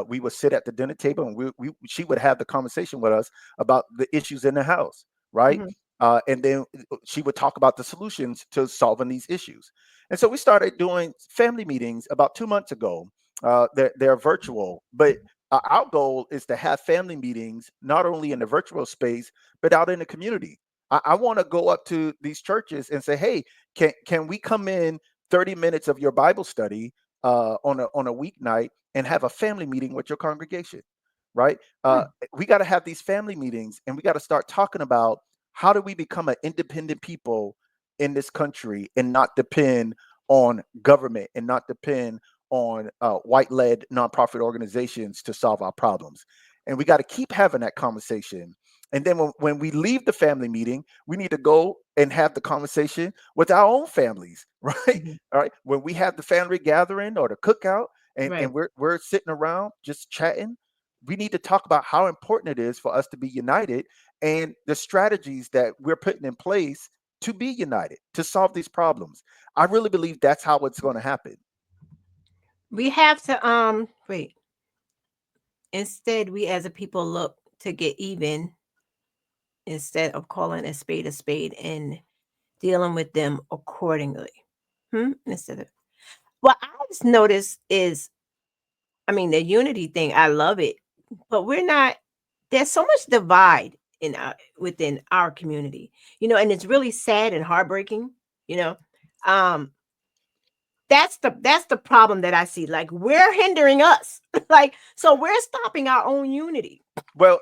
we would sit at the dinner table, and she would have the conversation with us about the issues in the house. Right, Hmm. and then she would talk about the solutions to solving these issues. And so we started doing family meetings about 2 months ago. They're virtual, but our goal is to have family meetings not only in the virtual space but out in the community. I want to go up to these churches and say, "Hey, can we come in 30 minutes of your Bible study on a weeknight and have a family meeting with your congregation?" Right? Hmm. We got to have these family meetings, and we got to start talking about how do we become an independent people in this country and not depend on government and not depend on white-led nonprofit organizations to solve our problems. And we got to keep having that conversation. And then when we leave the family meeting, we need to go and have the conversation with our own families, right? Hmm. All right. When we have the family gathering or the cookout, and Right. we're sitting around just chatting, we need to talk about how important it is for us to be united and the strategies that we're putting in place to be united, to solve these problems. I really believe that's how it's going to happen. We have to wait. Instead, we as a people look to get even instead of calling a spade and dealing with them accordingly. Instead of what I just noticed is, I mean, the unity thing, I love it, but we're not. There's so much divide in within our community, and it's really sad and heartbreaking. You know, um, that's the problem that I see. Like we're hindering us, like so we're stopping our own unity. Well,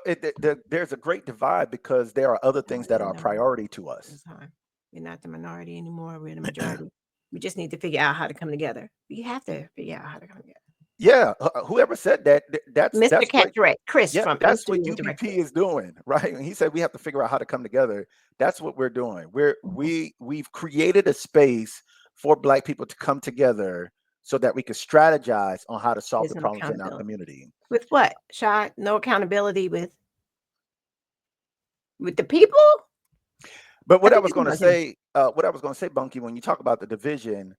there's a great divide because there are other Oh, things that yeah, are no, priority to us. it's hard. We're not the minority anymore. We're the majority. We just need to figure out how to come together. We have to figure out how to come together. Yeah, whoever said that, Mr. that's what. Catch Chris Yeah, from that's Mr. what Music Director. UBP is doing, right? When he said we have to figure out how to come together, that's what we're doing. Mhm. We've created a space for Black people to come together so that we can strategize on how to solve There's the no problems in our accountability. community. With what? Shot? No accountability with the people? But I what I think was it's going to about him. say, Bunky, when you talk about the division,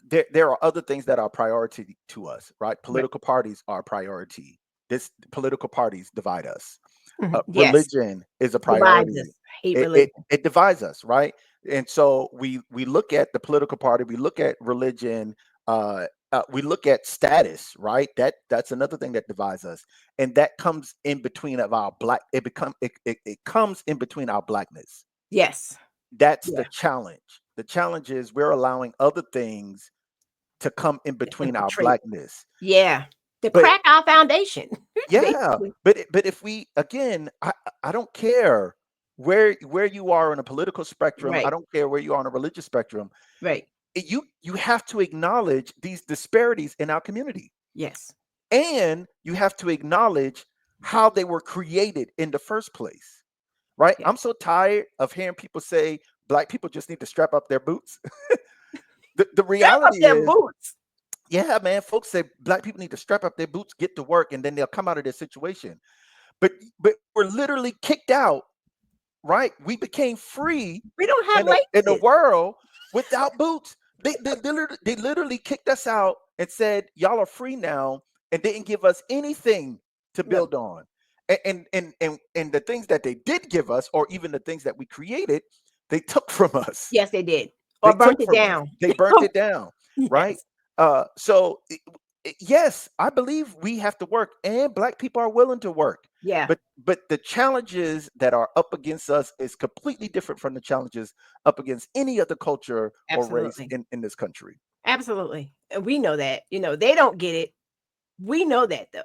there are other things that are priority to us, right? Right. Political parties are a priority. This political parties divide us. Yes. Religion is a Divides us. priority. Hate It religion. it divides us, right? And so we look at the political party, we look at religion, we look at status, right? That's another thing that divides us, and that comes in between of our black. It comes in between our blackness. Yes. That's the Yeah. challenge. The challenge is we're allowing other things to come in To between our infiltrate. blackness. Yeah. To But crack our foundation, yeah, basically. but if we again, I don't care where you are on a political spectrum. I Right. don't care where you are on a religious spectrum. Right. You have to acknowledge these disparities in our community, Yes. and you have to acknowledge how they were created in the first place. Right? Yeah. I'm so tired of hearing people say Black people just need to strap up their boots. The Strap up reality their is, boots. yeah, man, folks say Black people need to strap up their boots, get to work, and then they'll come out of this situation. But we're literally kicked out, right? We became free We don't have in a laces. world without boots. They literally kicked us out and said, "Y'all are free now," and didn't give us anything to No. build on. And the things that they did give us, or even the things that we created, they took from us. Yes, they did. They Or took burnt it from us. down. They burnt it down, right? Yes. So yes, I believe we have to work, and Black people are willing to work. Yeah. But the challenges that are up against us is completely different from the challenges up against any other culture or race Absolutely. in this country. Absolutely. And we know that. They don't get it. We know that though.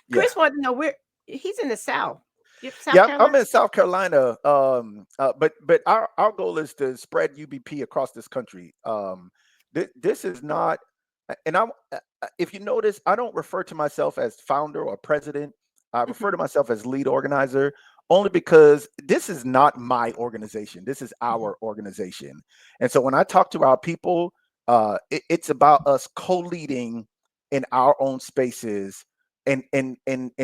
Yeah. Chris wanted to know where he's in the South. You from South Yeah, Carolina? I'm in South Carolina, but our goal is to spread UBP across this country. This is not, and if you notice, I don't refer to myself as founder or president. I refer Mhm. to myself as lead organizer, only because this is not my organization. This is Mhm. our organization, and so when I talk to our people, it's about us co-leading in our own spaces and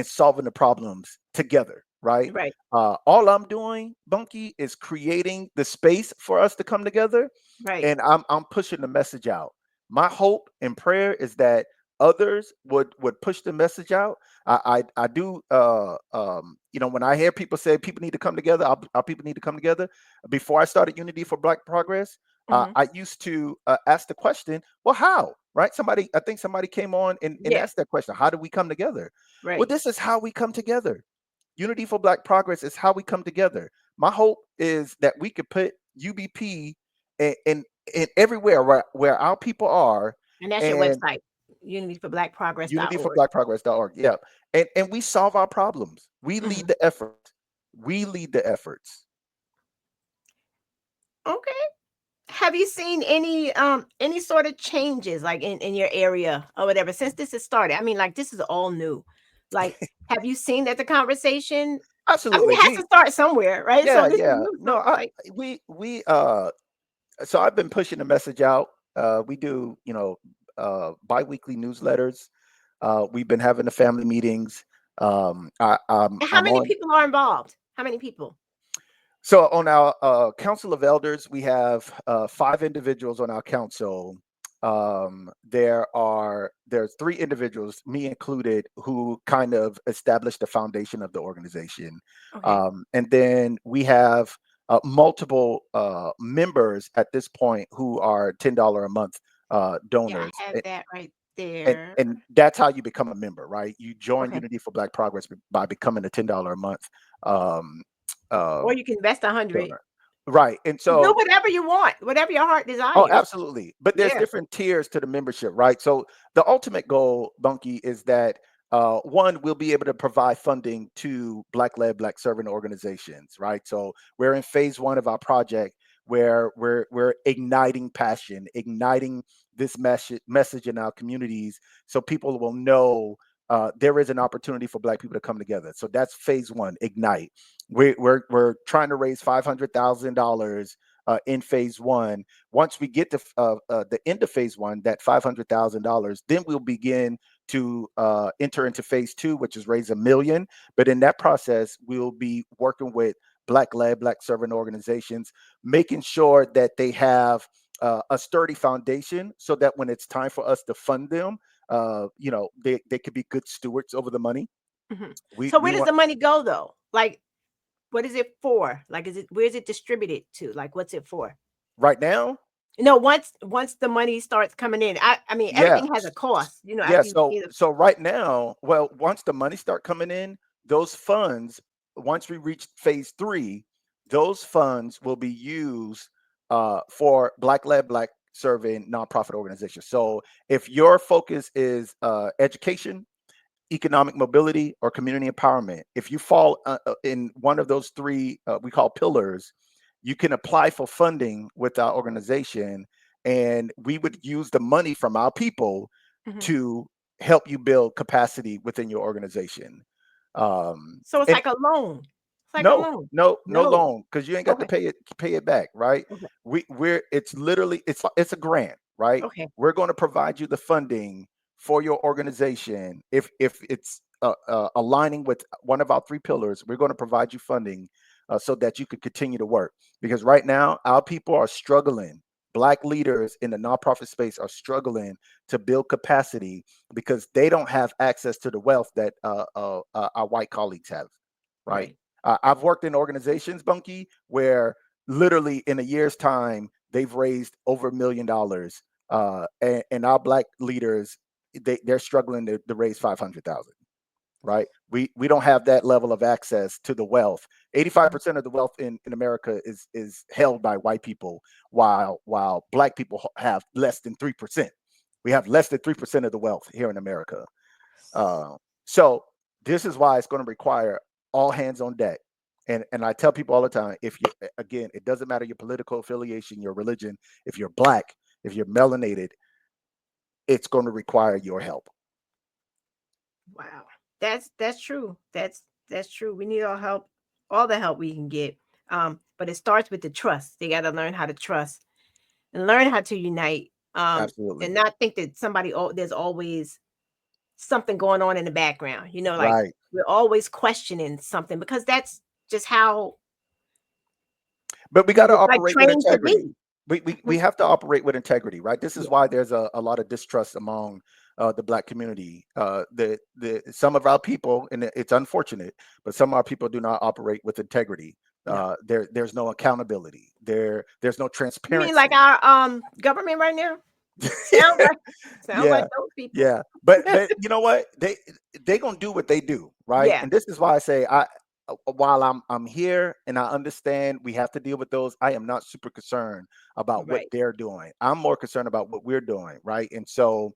solving the problems together, right? Right. All I'm doing, Bunky, is creating the space for us to come together, Right. and I'm pushing the message out. My hope and prayer is that others would push the message out. I do when I hear people say people need to come together, our people need to come together. Before I started Unity for Black Progress, Mhm. I used to ask the question, well, how? Right? I think somebody came on and Yeah. asked that question. How do we come together? Well, Right. this is how we come together. Unity for Black Progress is how we come together. My hope is that we could put UBP in everywhere where our people are, And that's your and website, unityforblackprogress.org. unityforblackprogress.org. Yeah. And we solve our problems. We lead Mhm. the effort. We lead the efforts. Okay. Have you seen any sort of changes like in your area or whatever since this has started? I mean, like this is all new. Like, have you seen that the conversation? I mean, Absolutely. it has to start somewhere, right? So Yeah, this is yeah. new. No, So I like, we so I've been pushing the message out. We do, biweekly newsletters. We've been having the family meetings. and how I'm many on. people are involved? How many people? So on our council of elders, we have 5 individuals on our council. there's three individuals, me included, who kind of established the foundation of the organization, Okay. and then we have multiple members at this point who are $10 a month Yeah, donors, I have that right and there. and that's how you become a member, right? You join Okay. Unity for Black Progress by becoming a $10 a month um, uh, Or you can invest 100. donor, right? And Do so, whatever you want, whatever your heart oh, desires. absolutely. But there's Yeah. different tiers to the membership, right? So the ultimate goal, Bunky, is that one, we'll be able to provide funding to Black-led, Black-serving organizations, right? So we're in phase one of our project where we're igniting passion, igniting this message in our communities, so people will know there is an opportunity for Black people to come together. So that's phase one, ignite. We're trying to raise $500,000 in phase one. Once we get to the end of phase one, that $500,000, then we'll begin to enter into phase two, which is raise 1 million. But in that process, we'll be working with Black-led, Black-serving organizations, making sure that they have a sturdy foundation, so that when it's time for us to fund them, they could be good stewards over the money. Mhm. We So we where does want the money go though? Like, what is it for? Like, is it where is it distributed to? Like, what's it for? right now. No, once the money starts coming in, I mean, Yeah. everything has a cost, Yeah, after you so pay the. so right now, well, once the money start coming in, those funds, once we reach phase three, those funds will be used for Black-led, Black-serving nonprofit organizations. So if your focus is education, economic mobility, or community empowerment, if you fall in one of those three, we call pillars, you can apply for funding with our organization, and we would use the money from our people Mhm. to help you build capacity within your organization. So it's And like a loan. It's like a no, loan. no No. loan, because you ain't got to Okay. pay it back, right? Okay. It's literally it's a grant, right? Okay. We're going to provide you the funding for your organization. If it's aligning with one of our three pillars, we're going to provide you funding so that you can continue to work. Because right now, our people are struggling. Black leaders in the nonprofit space are struggling to build capacity because they don't have access to the wealth that our white colleagues have, right? Right. I've worked in organizations, Bunky, where literally in a year's time they've raised over $1 million, and our Black leaders, they're struggling to raise 500,000. Right? We don't have that level of access to the wealth. Mhm. 85% of the wealth in America is held by white people, while Black people have less than 3%. We have less than 3% of the wealth here in America. Uh, so this is why it's going to require all hands on deck. And I tell people all the time, if you, again, it doesn't matter your political affiliation, your religion, if you're Black, if you're melanated, it's going to require your help. Wow. That's true. That's true. We need all the help we can get. But it starts with the trust. They got to learn how to trust and learn how to unite. And Absolutely. not think that there's always something going on in the background. Like Right. we're always questioning something because that's just how But we we got to were like operate with trained to integrity. be. We have to operate with integrity, right? This is Yeah. why there's a lot of distrust among the Black community. The some of our people, and it's unfortunate, but some of our people do not operate with integrity. No. There's no accountability. There's no You mean like transparency. our government right now? Sound like sound like Yeah, those people. yeah. But you know what? They gonna do what they do, right? Yeah. And this is why I say while I'm here and I understand we have to deal with those, I am not super concerned about what Right. they're doing. I'm more concerned about what we're doing, right? And so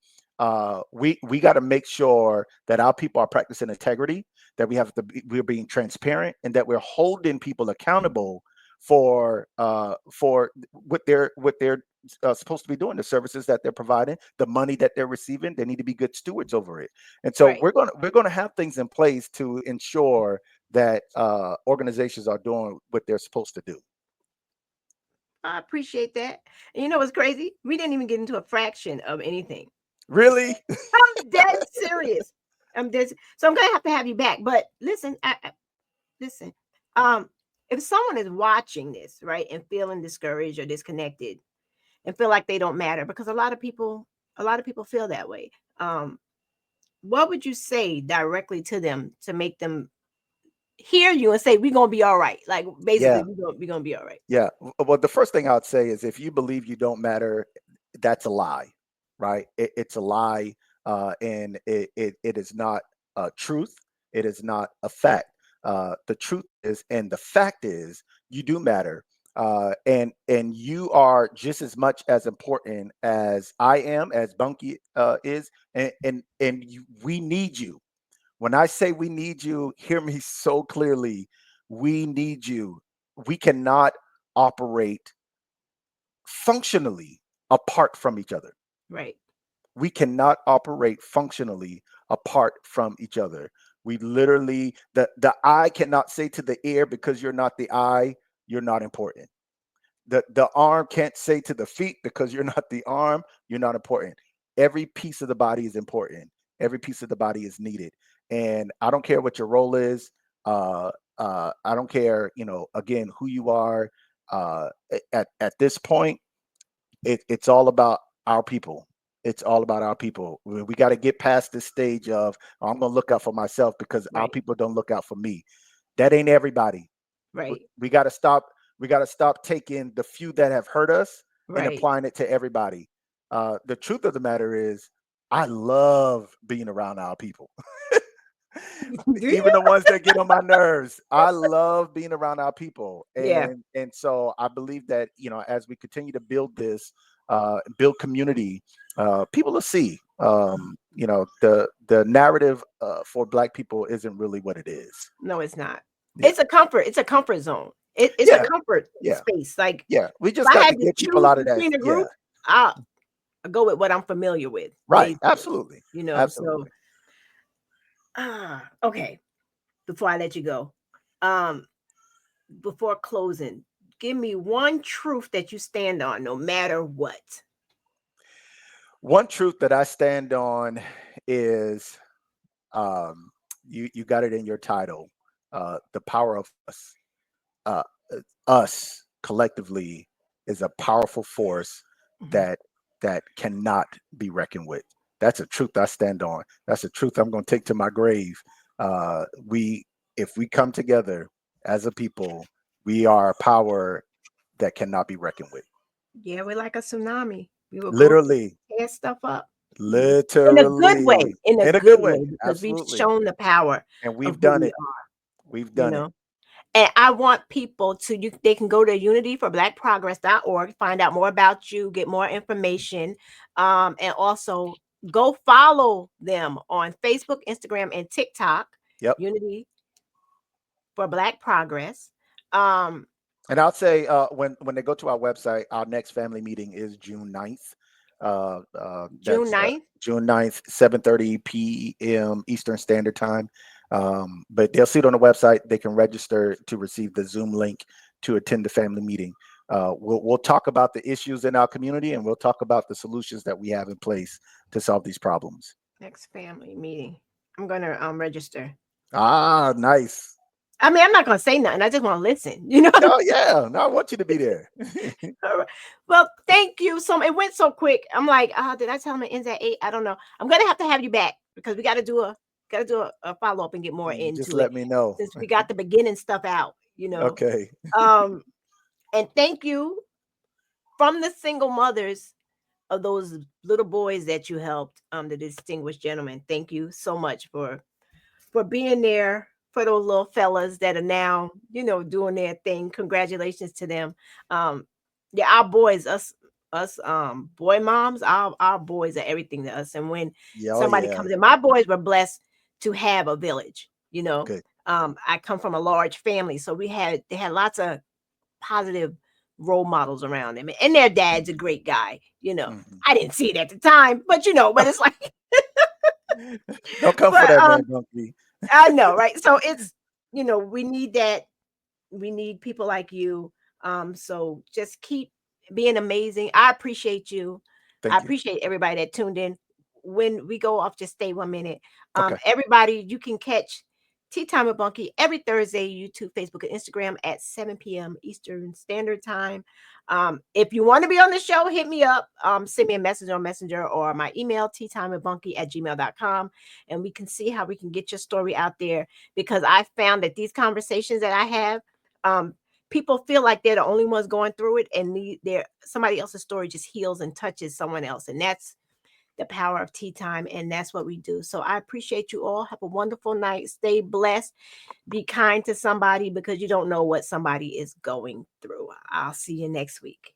we got to make sure that our people are practicing integrity, that we're being transparent, and that we're holding people accountable for what they're supposed to be doing, the services that they're providing, the money that they're receiving. They need to be good stewards over it. And so Right. we're gonna have things in place to ensure that organizations are doing what they're supposed to do. I appreciate that. And you know what's crazy? We didn't even get into a fraction of anything. Really? I'm dead serious. So I'm gonna have to have you back. But listen, listen. Um, if someone is watching this, right, and feeling discouraged or disconnected, and feel like they don't matter, because a lot of people feel that way. What would you say directly to them to make them hear you and say, we're gonna be all right? Like, basically, Yeah. we're gonna be all right. Yeah. Well, the first thing I'd say is if you believe you don't matter, that's a lie, right? It's a lie, and it is not truth. It is not a fact. The truth is, and the fact is, you do matter, and you are just as much as important as I am, as Bunky is, and we need you. When I say we need you, hear me so clearly. We need you. We cannot operate functionally apart from each other. Right. We cannot operate functionally apart from each other. We literally, the eye cannot say to the ear, because you're not the eye, you're not important. The arm can't say to the feet, because you're not the arm, you're not important. Every piece of the body is important. Every piece of the body is needed. And I don't care what your role is. I don't care, again, who you are. At this point, it's all about our people. It's all about our people. We got to get past this stage of, "Oh, I'm going to look out for myself because our Right. people don't look out for me." That ain't everybody. we, Right. we got to stop. We got to stop taking the few that have hurt us and Right. applying it to everybody. The truth of the matter is, I love being around our people. Do you? Even the ones that get on my nerves, I love being around our people. Yeah. And so I believe that, as we continue to build this, build community, people will see, the narrative for Black people isn't really what it is. No, it's not. Yeah. It's a comfort. It's a comfort zone. It's a Yeah. comfort Yeah. space. Like, Yeah. We if just I got to had to get people choose out of that. between a Yeah. group, I'll go with what I'm familiar with, Right. basically. Absolutely. So Absolutely. okay. Before I let you go, um, before closing, give me one truth that you stand on, no matter what. One truth that I stand on is, um, you got it in your title, the power of us. Uh, us collectively is a powerful force Mhm. that cannot be reckoned with. That's a truth I stand on. That's a truth I'm going to take to my grave. We, if we come together as a people, we are a power that cannot be reckoned with. Yeah, we're like a tsunami. We will go Literally, tear stuff up. In a good way, literally, in a in a good good way. way, because we've Absolutely, shown the power and of we've who done we it. are, We've you done it. know. And I want people to, they can go to unityforblackprogress.org, find out more about you, get more information, and also go follow them on Facebook, Instagram, and TikTok, Yep. Unity for Black Progress. Um, And I'll say, when they go to our website, our next family meeting is June 9th. June That's 9th. June 9th, 7:30 p.m. Eastern Standard Time. But they'll see it on the website. They can register to receive the Zoom link to attend the family meeting. We'll talk about the issues in our community, and we'll talk about the solutions that we have in place to solve these problems. Next family meeting. I'm gonna register. Ah, nice. I mean, I'm not gonna say nothing. I just want to listen. You know. No, yeah. No, I want you to be there. All right. Well, thank you so much. It went so quick. I'm like, did I tell him it ends at 8? I don't know. I'm gonna have you back, because we got to do a follow up and get more You just into it, let me know. since we got the beginning stuff out. Okay. Um, and thank you from the single mothers of those little boys that you helped, the distinguished gentleman. Thank you so much for being there for those little fellas that are now, doing their thing. Congratulations to them. Um, yeah, our boys, us boy moms, our boys are everything to us. And when Yeah, oh somebody yeah. comes in, my boys were blessed to have a village. Good. I come from a large family, so they had lots of positive role models around them. And their dad's a great guy. Mhm. I didn't see it at the time, but it's like, Don't come for but that, man, Bunky. I know, right? So it's, we need that. We need people like you. So just keep being amazing. I appreciate you. I Thank you. appreciate everybody that tuned in. When we go off, just stay 1 minute. Okay. Everybody, you can catch Tea Time with Bunky every Thursday, YouTube, Facebook, and Instagram at 7 p.m. Eastern Standard Time. If you want to be on the show, hit me up. Send me a message on Messenger or my email, teatimewithbunky@gmail.com, and we can see how we can get your story out there, because I found that these conversations that I have, um, people feel like they're the only ones going through it, and somebody else's story just heals and touches someone else. And that's the power of tea time, and that's what we do. So I appreciate you all. Have a wonderful night. Stay blessed. Be kind to somebody, because you don't know what somebody is going through. I'll see you next week.